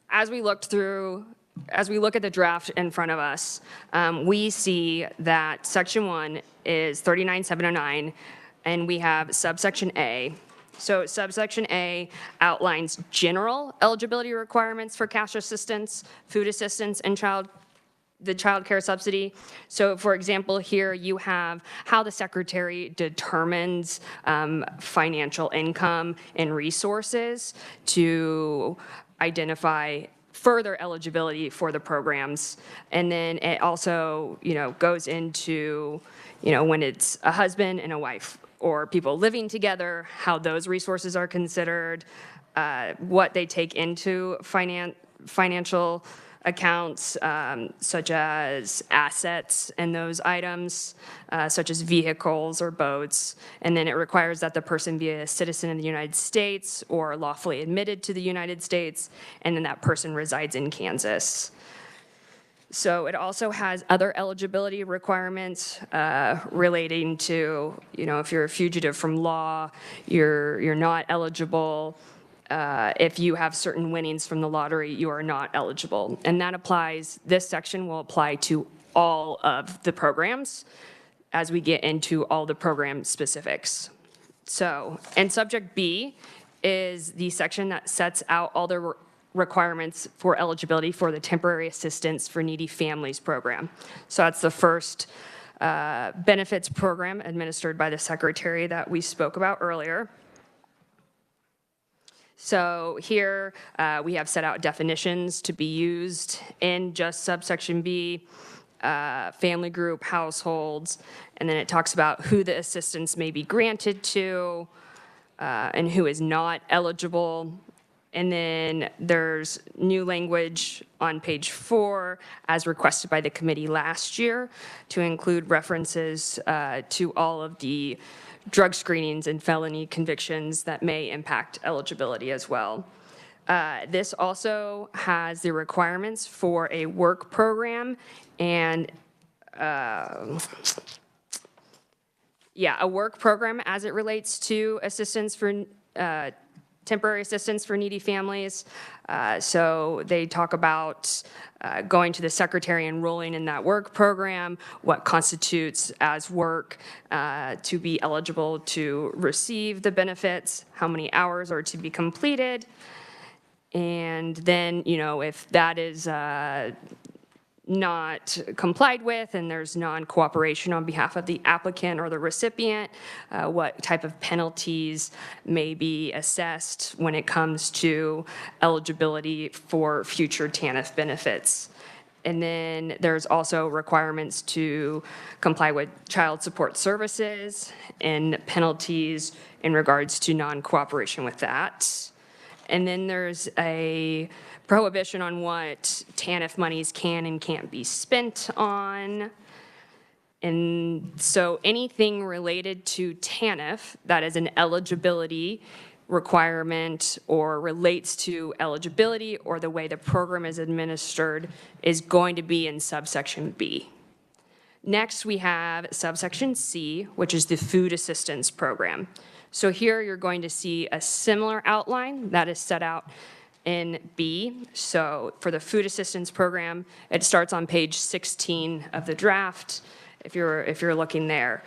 as we look at the draft in front of us, we see that section 1 is 39709, and we have subsection A. So subsection A outlines general eligibility requirements for cash assistance, food assistance, and the child care subsidy. So for example, here you have how the secretary determines financial income and resources to identify further eligibility for the programs. And then it also, goes into, when it's a husband and a wife or people living together, how those resources are considered, what they take into financial accounts, such as assets and those items, such as vehicles or boats. And then it requires that the person be a citizen of the United States or lawfully admitted to the United States, and then that person resides in Kansas. So it also has other eligibility requirements relating to, if you're a fugitive from law, you're not eligible. If you have certain winnings from the lottery, you are not eligible. And that applies, this section will apply to all of the programs as we get into all the program specifics. So, and subject B is the section that sets out all the requirements for eligibility for the Temporary Assistance for Needy Families program. So that's the first benefits program administered by the secretary that we spoke about earlier. So here we have set out definitions to be used in just subsection B, family group, households, and then it talks about who the assistance may be granted to and who is not eligible. And then there's new language on page 4 as requested by the committee last year to include references to all of the drug screenings and felony convictions that may impact eligibility as well. This also has the requirements for a work program and a work program as it relates to assistance for temporary assistance for needy families. So they talk about going to the secretary, enrolling in that work program, what constitutes as work to be eligible to receive the benefits, how many hours are to be completed. And then, if that is not complied with and there's non-cooperation on behalf of the applicant or the recipient, what type of penalties may be assessed when it comes to eligibility for future TANF benefits. And then there's also requirements to comply with child support services and penalties in regards to non-cooperation with that. And then there's a prohibition on what TANF monies can and can't be spent on. And so anything related to TANF that is an eligibility requirement or relates to eligibility or the way the program is administered is going to be in subsection B. Next, we have subsection C, which is the food assistance program. So here you're going to see a similar outline that is set out in B. So for the food assistance program, it starts on page 16 of the draft, if you're looking there.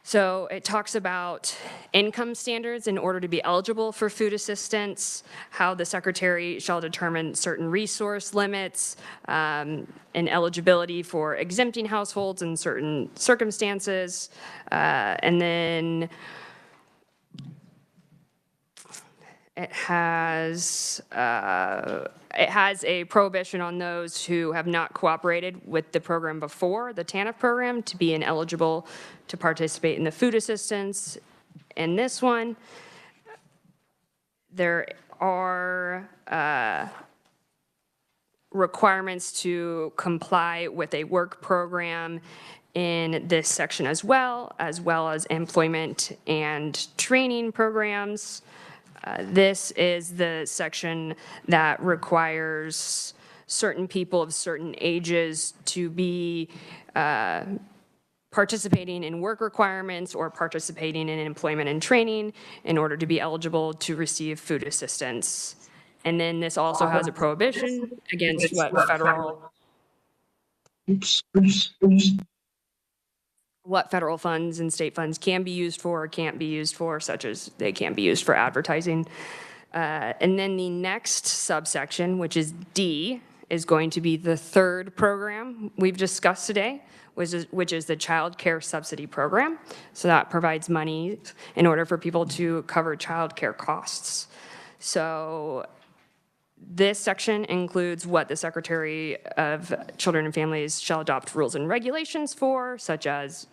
So it talks about income standards in order to be eligible for food assistance, how the secretary shall determine certain resource limits, and eligibility for exempting households in certain circumstances, and then it has a prohibition on those who have not cooperated with the program before, the TANF program, to be ineligible to participate in the food assistance. In this one, there are requirements to comply with a work program in this section as well as employment and training programs. This is the section that requires certain people of certain ages to be participating in work requirements or participating in employment and training in order to be eligible to receive food assistance. And then this also has a prohibition against what federal funds and state funds can be used for or can't be used for, such as they can't be used for advertising. And then the next subsection, which is D, is going to be the third program we've discussed today, which is the Child Care Subsidy Program. So that provides money in order for people to cover child care costs. So this section includes what the Secretary of Children and Families shall adopt rules and regulations for, such as,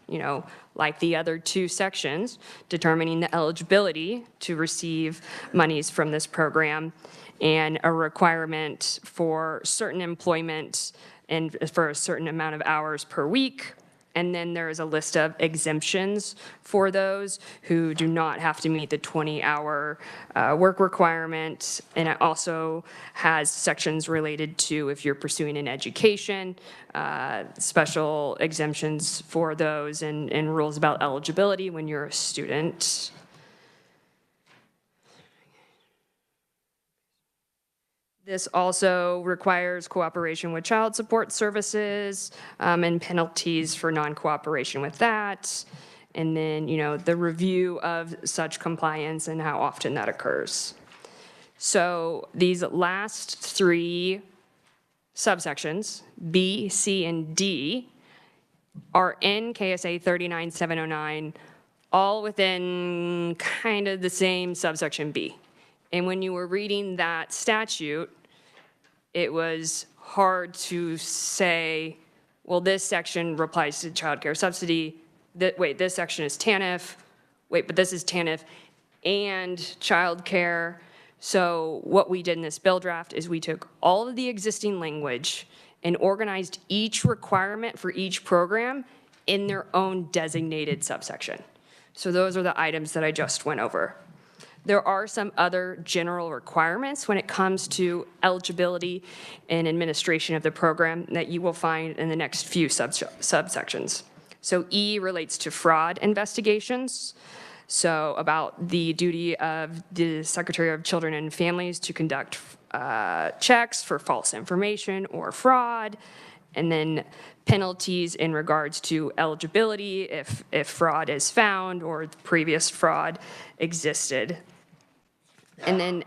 like the other two sections, determining the eligibility to receive monies from this program, and a requirement for certain employment and for a certain amount of hours per week, And then there is a list of exemptions for those who do not have to meet the 20-hour work requirement. And it also has sections related to if you're pursuing an education, special exemptions for those, and rules about eligibility when you're a student. This also requires cooperation with child support services and penalties for non-cooperation with that. And then, the review of such compliance and how often that occurs. So these last three subsections, B, C, and D, are in KSA 39709, all within kind of the same subsection B. And when you were reading that statute, it was hard to say, well, this section applies to child care subsidy. Wait, this section is TANF. Wait, but this is TANF and child care. So what we did in this bill draft is we took all of the existing language and organized each requirement for each program in their own designated subsection. So those are the items that I just went over. There are some other general requirements when it comes to eligibility and administration of the program that you will find in the next few subsections. So E relates to fraud investigations. So about the duty of the Secretary of Children and Families to conduct checks for false information or fraud, and then penalties in regards to eligibility if fraud is found or previous fraud existed. And then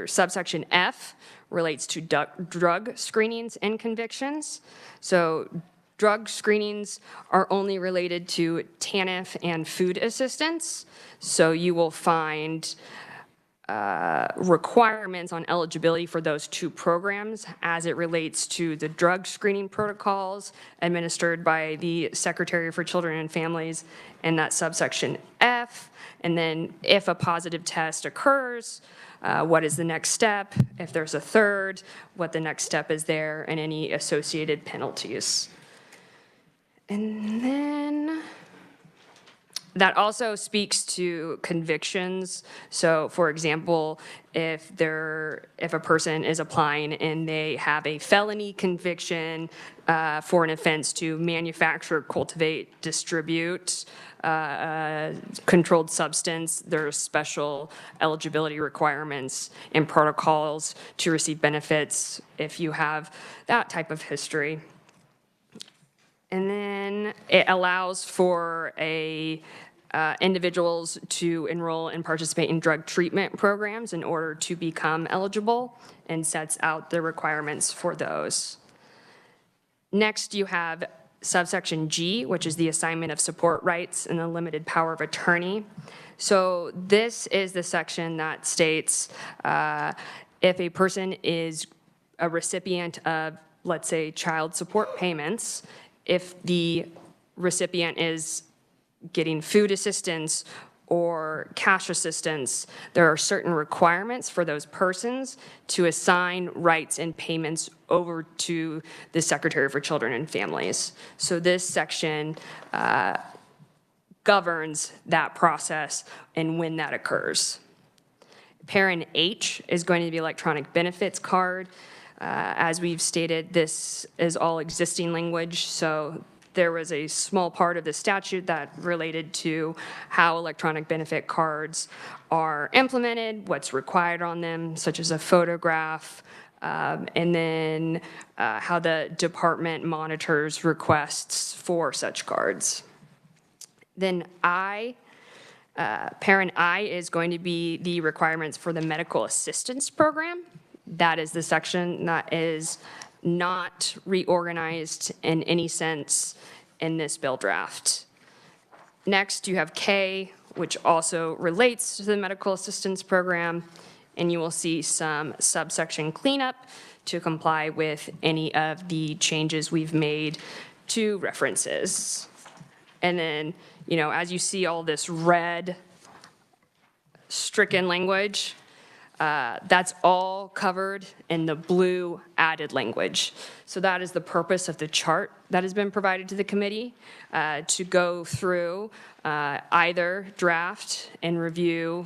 subsection F relates to drug screenings and convictions. So drug screenings are only related to TANF and food assistance. So you will find requirements on eligibility for those two programs as it relates to the drug screening protocols administered by the Secretary for Children and Families and that subsection F. And then if a positive test occurs, what is the next step? If there's a third, what the next step is there, and any associated penalties. And then that also speaks to convictions. So for example, if a person is applying and they have a felony conviction for an offense to manufacture, cultivate, distribute controlled substance, there are special eligibility requirements and protocols to receive benefits if you have that type of history. And then it allows for individuals to enroll and participate in drug treatment programs in order to become eligible and sets out the requirements for those. Next, you have subsection G, which is the assignment of support rights and the limited power of attorney. So this is the section that states if a person is a recipient of, let's say, child support payments, if the recipient is getting food assistance or cash assistance, there are certain requirements for those persons to assign rights and payments over to the Secretary for Children and Families. So this section governs that process and when that occurs. Parent H is going to be electronic benefits card. As we've stated, this is all existing language, so there was a small part of the statute that related to how electronic benefit cards are implemented, what's required on them, such as a photograph, and then how the department monitors requests for such cards. Then parent I is going to be the requirements for the medical assistance program. That is the section that is not reorganized in any sense in this bill draft. Next, you have K, which also relates to the medical assistance program, and you will see some subsection cleanup to comply with any of the changes we've made to references. And then, as you see all this red stricken language, That's all covered in the blue added language. So that is the purpose of the chart that has been provided to the committee, to go through either draft and review,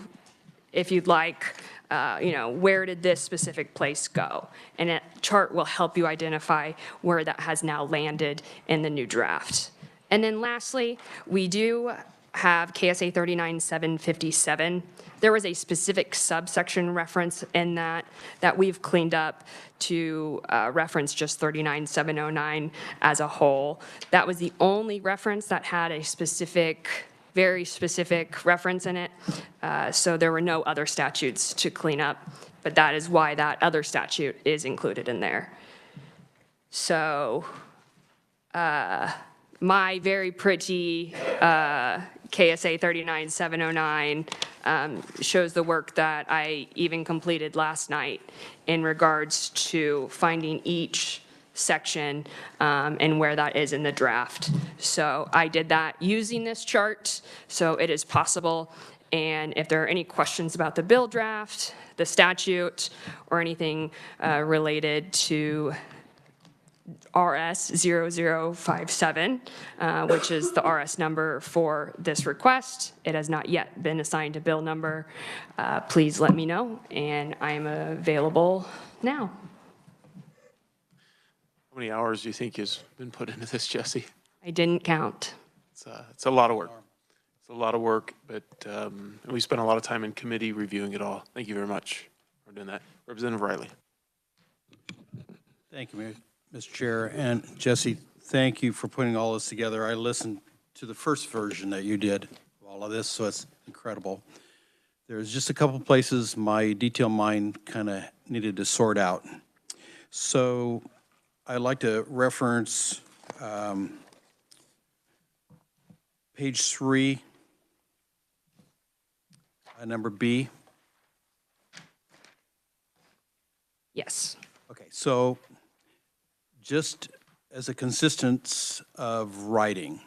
if you'd like, where did this specific place go? And a chart will help you identify where that has now landed in the new draft. And then lastly, we do have KSA 39757. There was a specific subsection reference in that we've cleaned up to reference just 39709 as a whole. That was the only reference that had a specific, very specific reference in it. So there were no other statutes to clean up, but that is why that other statute is included in there. So my very pretty KSA 39709 shows the work that I even completed last night in regards to finding each section and where that is in the draft. So I did that using this chart, so it is possible. And if there are any questions about the bill draft, the statute, or anything related to RS 0057, which is the RS number for this request. It has not yet been assigned a bill number. Please let me know, and I am available now. How many hours do you think has been put into this, Jesse? I didn't count. It's a lot of work. It's a lot of work, but we spent a lot of time in committee reviewing it all. Thank you very much for doing that. Representative Riley. Thank you, Mr. Chair. And Jesse, thank you for putting all this together. I listened to the first version that you did of all of this, so it's incredible. There's just a couple places my detail mind kind of needed to sort out. So I'd like to reference page 3, number B. Yes. Okay, so just as a consistence of writing,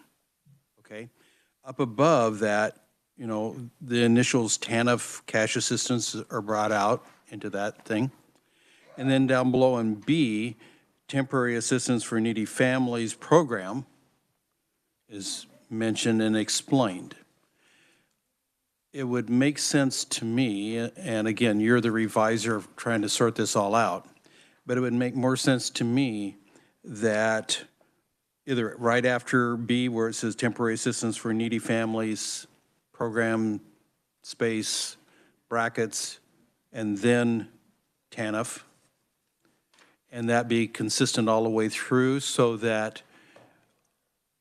okay, up above that, you know, the initials TANF cash assistance are brought out into that thing. And then down below in B, temporary assistance for needy families program is mentioned and explained. It would make sense to me, and again, you're the reviser trying to sort this all out, but it would make more sense to me that either right after B, where it says temporary assistance for needy families, program space, brackets, and then TANF, and that be consistent all the way through so that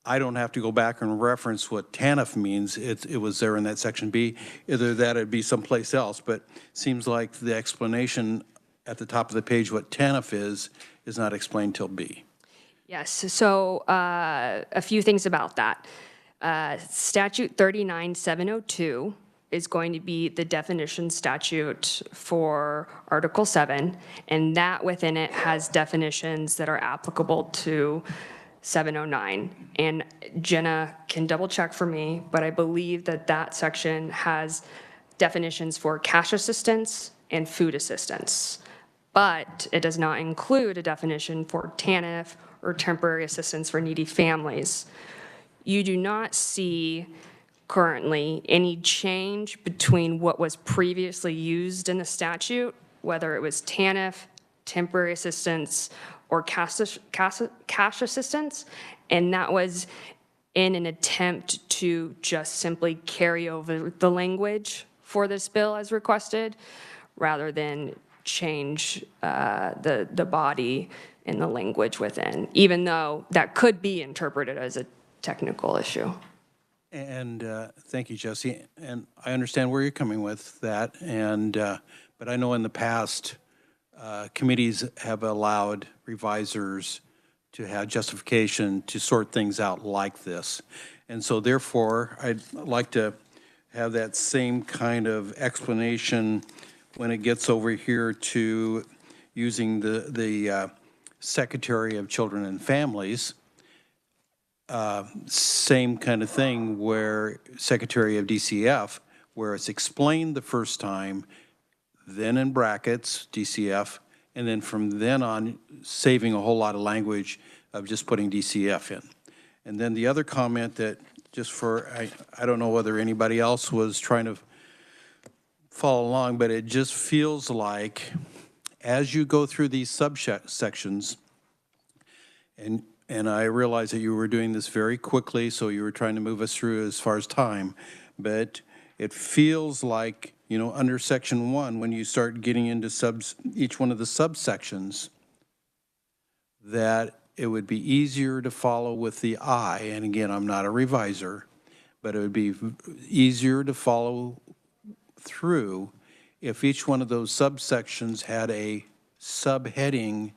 I don't have to go back and reference what TANF means. It was there in that section B. Either that or it'd be someplace else, but it seems like the explanation at the top of the page what TANF is not explained till B. Yes, so a few things about that. Statute 39702 is going to be the definition statute for Article 7, and that within it has definitions that are applicable to 709. And Jenna can double check for me, but I believe that that section has definitions for cash assistance and food assistance. But it does not include a definition for TANF or temporary assistance for needy families. You do not see currently any change between what was previously used in the statute, whether it was TANF, temporary assistance, or cash assistance, and that was in an attempt to just simply carry over the language for this bill as requested, rather than change the body and the language within, even though that could be interpreted as a technical issue. And thank you, Jesse. And I understand where you're coming with that. And but I know in the past, committees have allowed revisers to have justification to sort things out like this. And so therefore, I'd like to have that same kind of explanation when it gets over here to using the Secretary of Children and Families. Same kind of thing where Secretary of DCF, where it's explained the first time then in brackets, DCF, and then from then on, saving a whole lot of language of just putting DCF in. And then the other comment that just for, I don't know whether anybody else was trying to follow along, but it just feels like as you go through these subsections, and I realize that you were doing this very quickly, so you were trying to move us through as far as time, but it feels like, you know, under section 1, when you start getting into each one of the subsections, that it would be easier to follow with the I, and again, I'm not a reviser, but it would be easier to follow through if each one of those subsections had a subheading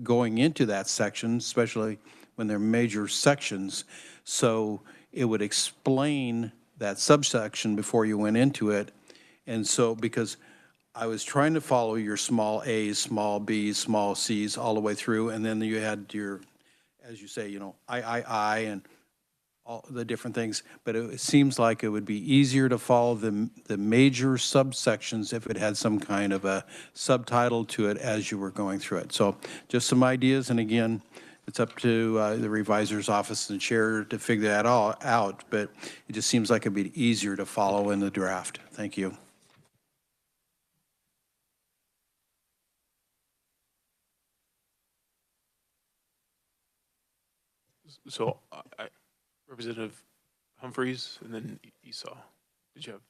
going into that section, especially when they're major sections. So it would explain that subsection before you went into it. And so, because I was trying to follow your small a's, small b's, small c's all the way through, and then you had your, as you say, you know, I, and all the different things, but it seems like it would be easier to follow the major subsections if it had some kind of a subtitle to it as you were going through it. So just some ideas, and again, it's up to the revisor's office and chair to figure that all out, but it just seems like it'd be easier to follow in the draft. Thank you. So, Representative Humphreys, and then Esau. Did you have?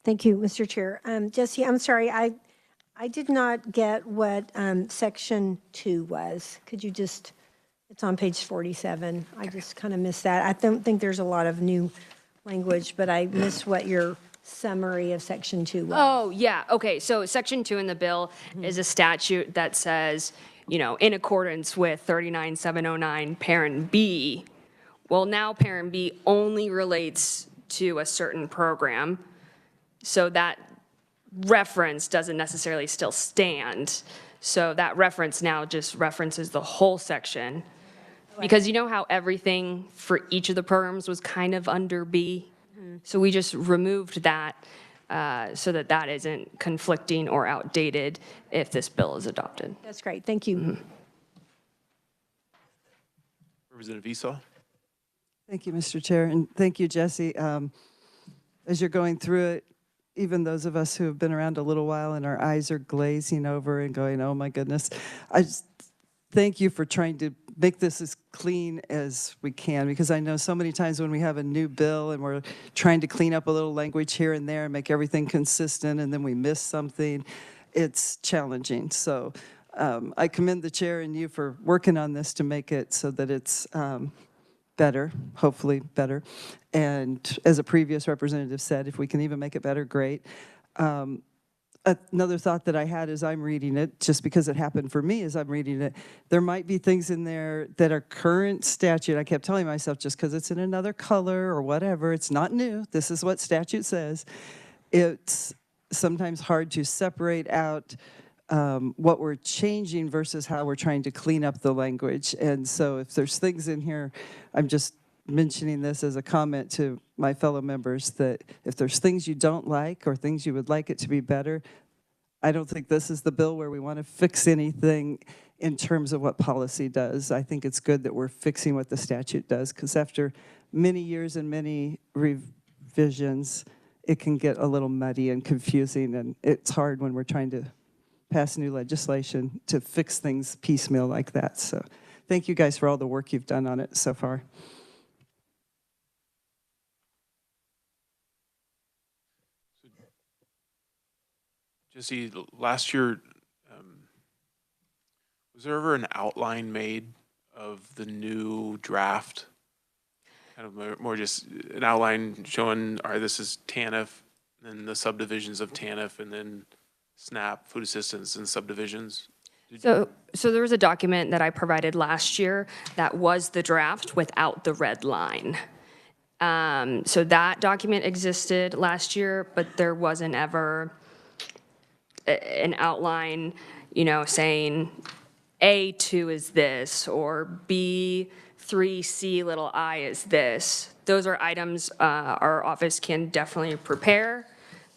Thank you, Mr. Chair. Jesse, I'm sorry, I did not get what section 2 was. Could you just, it's on page 47. I just kind of missed that. I don't think there's a lot of new language, but I missed what your summary of section 2 was. Oh, yeah, okay, so section 2 in the bill is a statute that says, you know, in accordance with 39709, parent B. Well, now parent B only relates to a certain program, so that reference doesn't necessarily still stand. So that reference now just references the whole section. Because you know how everything for each of the programs was kind of under B? So we just removed that so that that isn't conflicting or outdated if this bill is adopted. That's great, thank you. Representative Esau. Thank you, Mr. Chair, and thank you, Jesse. As you're going through it, even those of us who have been around a little while and our eyes are glazing over and going, oh my goodness, I just thank you for trying to make this as clean as we can, because I know so many times when we have a new bill and we're trying to clean up a little language here and there and make everything consistent, and then we miss something, it's challenging. So I commend the chair and you for working on this to make it so that it's better, hopefully better. And as a previous representative said, if we can even make it better, great. Another thought that I had as I'm reading it, just because it happened for me as I'm reading it, there might be things in there that are current statute. I kept telling myself, just because it's in another color or whatever, it's not new. This is what statute says. It's sometimes hard to separate out what we're changing versus how we're trying to clean up the language. And so if there's things in here, I'm just mentioning this as a comment to my fellow members, that if there's things you don't like or things you would like it to be better, I don't think this is the bill where we want to fix anything in terms of what policy does. I think it's good that we're fixing what the statute does, because after many years and many revisions, it can get a little muddy and confusing, and it's hard when we're trying to pass new legislation to fix things piecemeal like that. So thank you guys for all the work you've done on it so far. Jesse, last year, was there ever an outline made of the new draft? Kind of more just an outline showing, all right, this is TANF, then the subdivisions of TANF, and then SNAP, food assistance, and subdivisions? So there was a document that I provided last year that was the draft without the red line. So that document existed last year, but there wasn't ever an outline, you know, saying A2 is this, or B3C little I is this. Those are items our office can definitely prepare.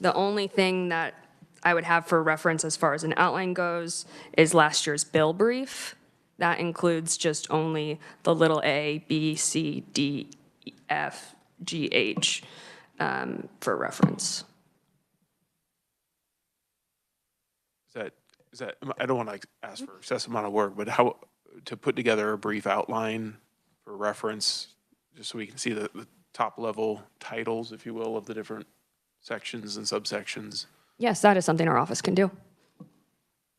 The only thing that I would have for reference as far as an outline goes is last year's bill brief. That includes just only the little a, b, c, d, f, g, h for reference. Is that, I don't want to ask for excessive amount of work, but how to put together a brief outline for reference, just so we can see the top level titles, if you will, of the different sections and subsections? Yes, that is something our office can do.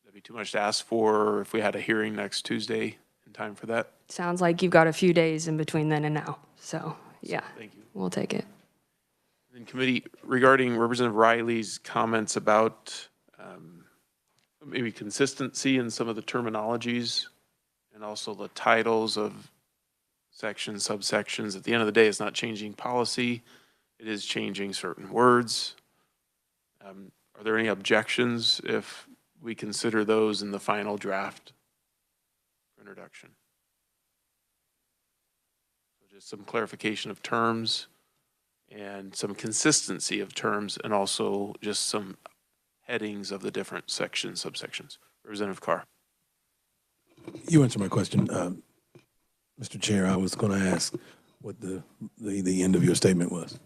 That'd be too much to ask for if we had a hearing next Tuesday in time for that. Sounds like you've got a few days in between then and now. So, yeah, Thank you. we'll take it. And committee, regarding Representative Riley's comments about maybe consistency in some of the terminologies and also the titles of sections, subsections, at the end of the day, it's not changing policy. It is changing certain words. Are there any objections if we consider those in the final draft for introduction? So just some clarification of terms and some consistency of terms, and also just some headings of the different sections, subsections. Representative Carr. You answered my question. Mr. Chair, I was going to ask what the end of your statement was.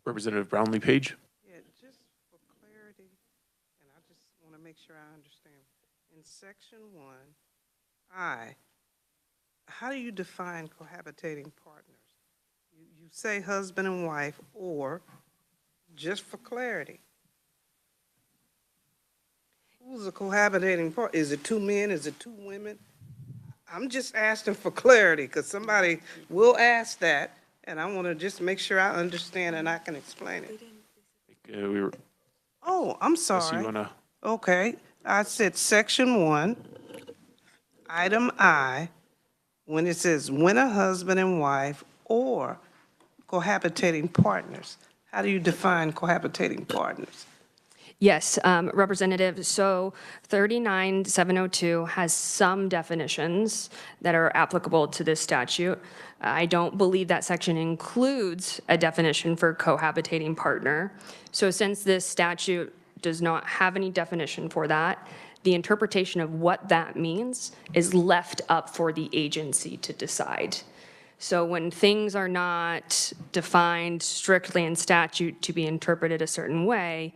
Representative Brownlee Page. Yeah, just for clarity, and I just want to make sure I understand. In section 1, how do you define cohabitating partners? You say husband and wife, or just for clarity, who's a cohabitating partner? Is it 2 men? Is it 2 women? I'm just asking for clarity because somebody will ask that, and I want to just make sure I understand and I can explain it. Oh, I'm sorry. You wanna... Okay, I said section 1, item I, when it says when a husband and wife or cohabitating partners. How do you define cohabitating partners? Yes, Representative, so 39702 has some definitions that are applicable to this statute. I don't believe that section includes a definition for cohabitating partner. So since this statute does not have any definition for that, the interpretation of what that means is left up for the agency to decide. So when things are not defined strictly in statute to be interpreted a certain way,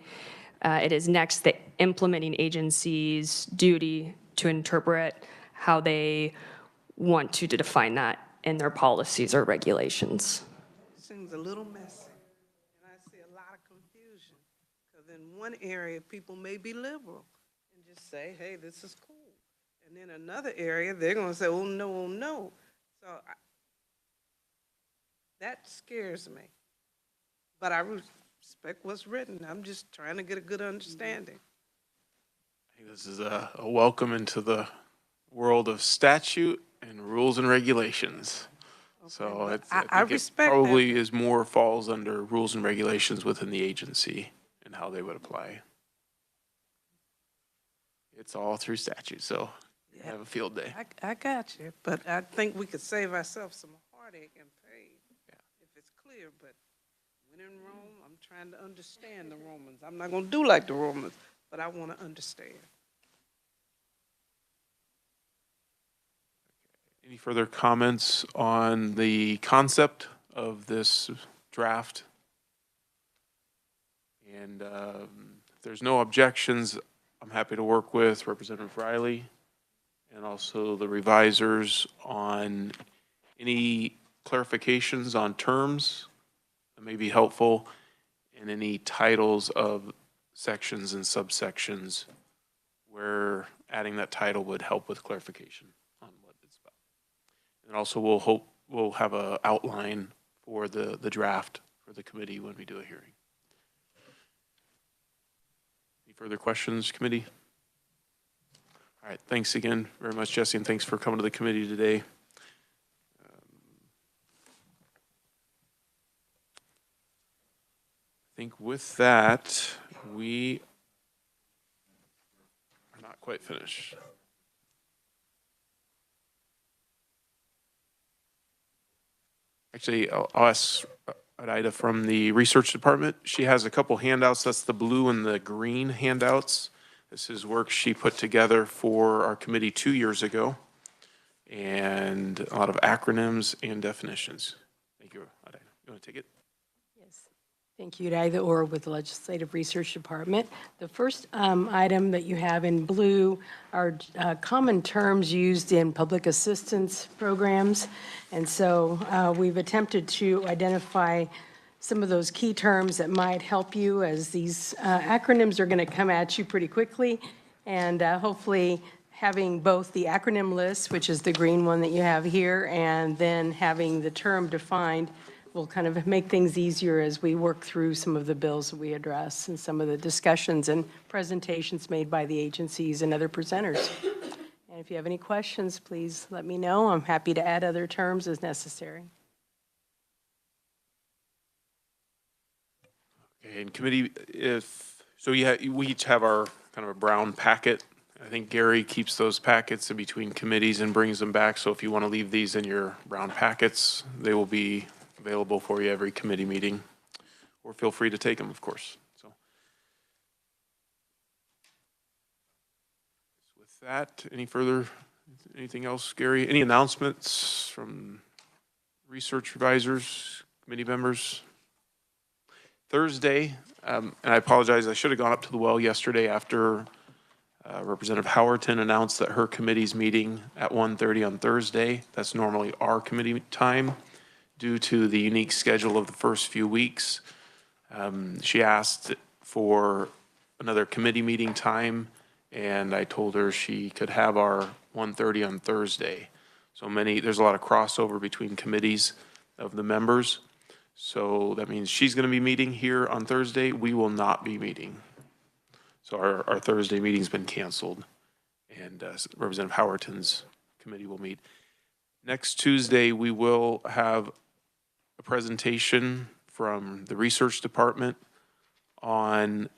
it is next the implementing agency's duty to interpret how they want to define that in their policies or regulations. Seems a little messy, and I see a lot of confusion. Because in one area, people may be liberal and just say, hey, this is cool. And in another area, they're going to say, oh, no, oh, no. So that scares me. But I respect what's written. I'm just trying to get a good understanding. I think this is a welcome into the world of statute and rules and regulations. Okay, so it's, I respect it probably that. Is more falls under rules and regulations within the agency and how they would apply. It's all through statute, so you have a field day. I got you, but I think we could save ourselves some heartache and pain if it's clear. But when in Rome, I'm trying to understand the Romans. I'm not going to do like the Romans, but I want to understand. Any further comments on the concept of this draft? And if there's no objections, I'm happy to work with Representative Riley and also the revisers on any clarifications on terms that may be helpful, and any titles of sections and subsections where adding that title would help with clarification on what it's about. And also we'll have an outline for the draft for the committee when we do a hearing. Any further questions, committee? All right, thanks again very much, Jesse, and thanks for coming to the committee today. I think with that, we are not quite finished. Actually, I'll ask Ida from the Research Department. She has a couple handouts. That's the blue and the green handouts. This is work she put together for our committee 2 years ago, and a lot of acronyms and definitions. Thank you, Ida. You want to take it? Thank you, Ida Orr with the Legislative Research Department. The first item that you have in blue are common terms used in public assistance programs. And so we've attempted to identify some of those key terms that might help you, as these acronyms are going to come at you pretty quickly. And hopefully having both the acronym list, which is the green one that you have here, and then having the term defined will kind of make things easier as we work through some of the bills that we address and some of the discussions and presentations made by the agencies and other presenters. And if you have any questions, please let me know. I'm happy to add other terms as necessary. Okay, and committee, we each have our kind of a brown packet. I think Gary keeps those packets in between committees and brings them back. So if you want to leave these in your brown packets, they will be available for you every committee meeting, or feel free to take them, of course. So with that, anything else, Gary? Any announcements from research advisors, committee members? Thursday, and I apologize, I should have gone up to the well yesterday after Representative Howerton announced that her committee's meeting at 1:30 on Thursday. That's normally our committee time. Due to the unique schedule of the first few weeks, she asked for another committee meeting time, and I told her she could have our 1:30 on Thursday. So there's a lot of crossover between committees of the members. So that means she's going to be meeting here on Thursday. We will not be meeting. So our Thursday meeting's been canceled, and Representative Howerton's committee will meet. Next Tuesday, we will have a presentation from the research department on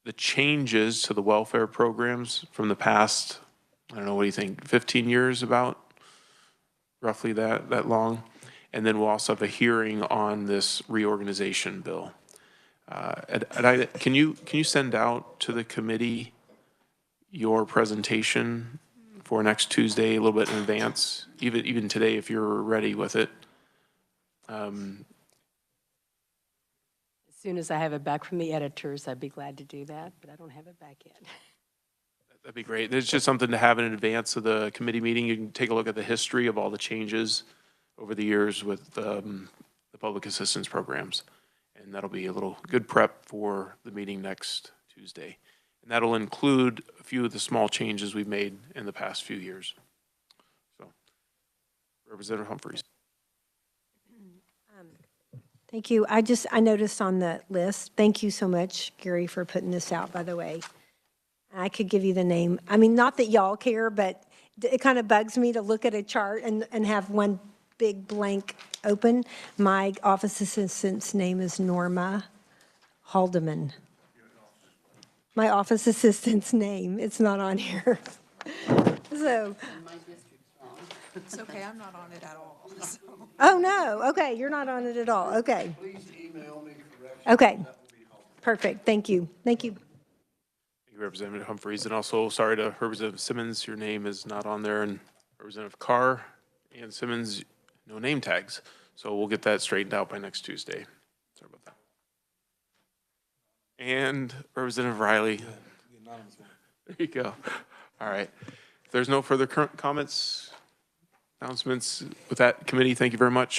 the changes to the welfare programs from the past, I don't know, what do you think, 15 years about? Roughly that long. And then we'll also have a hearing on this reorganization bill. Can you send out to the committee your presentation for next Tuesday a little bit in advance, even today if you're ready with it? As soon as I have it back from the editors, I'd be glad to do that, but I don't have it back yet. That'd be great. It's just something to have in advance of the committee meeting. You can take a look at the history of all the changes over the years with the public assistance programs. And that'll be a little good prep for the meeting next Tuesday. And that'll include a few of the small changes we've made in the past few years. So, Representative Humphreys. Thank you. I noticed on the list, thank you so much, Gary, for putting this out, by the way. I could give you the name. I mean, not that y'all care, but it kind of bugs me to look at a chart and have one big blank open. My office assistant's name is Norma Haldeman. My office assistant's name, it's not on here. So. It's okay, I'm not on it at all. So. Oh, no, okay, you're not on it at all, okay. Please email me corrections. Okay, perfect, thank you, thank you. Thank you, Representative Humphreys. And also, sorry to Representative Simmons, your name is not on there, and Representative Carr and Simmons, no name tags. So we'll get that straightened out by next Tuesday. Sorry about that. And Representative Riley. There you go. All right. If there's no further current comments, announcements with that committee, thank you very much.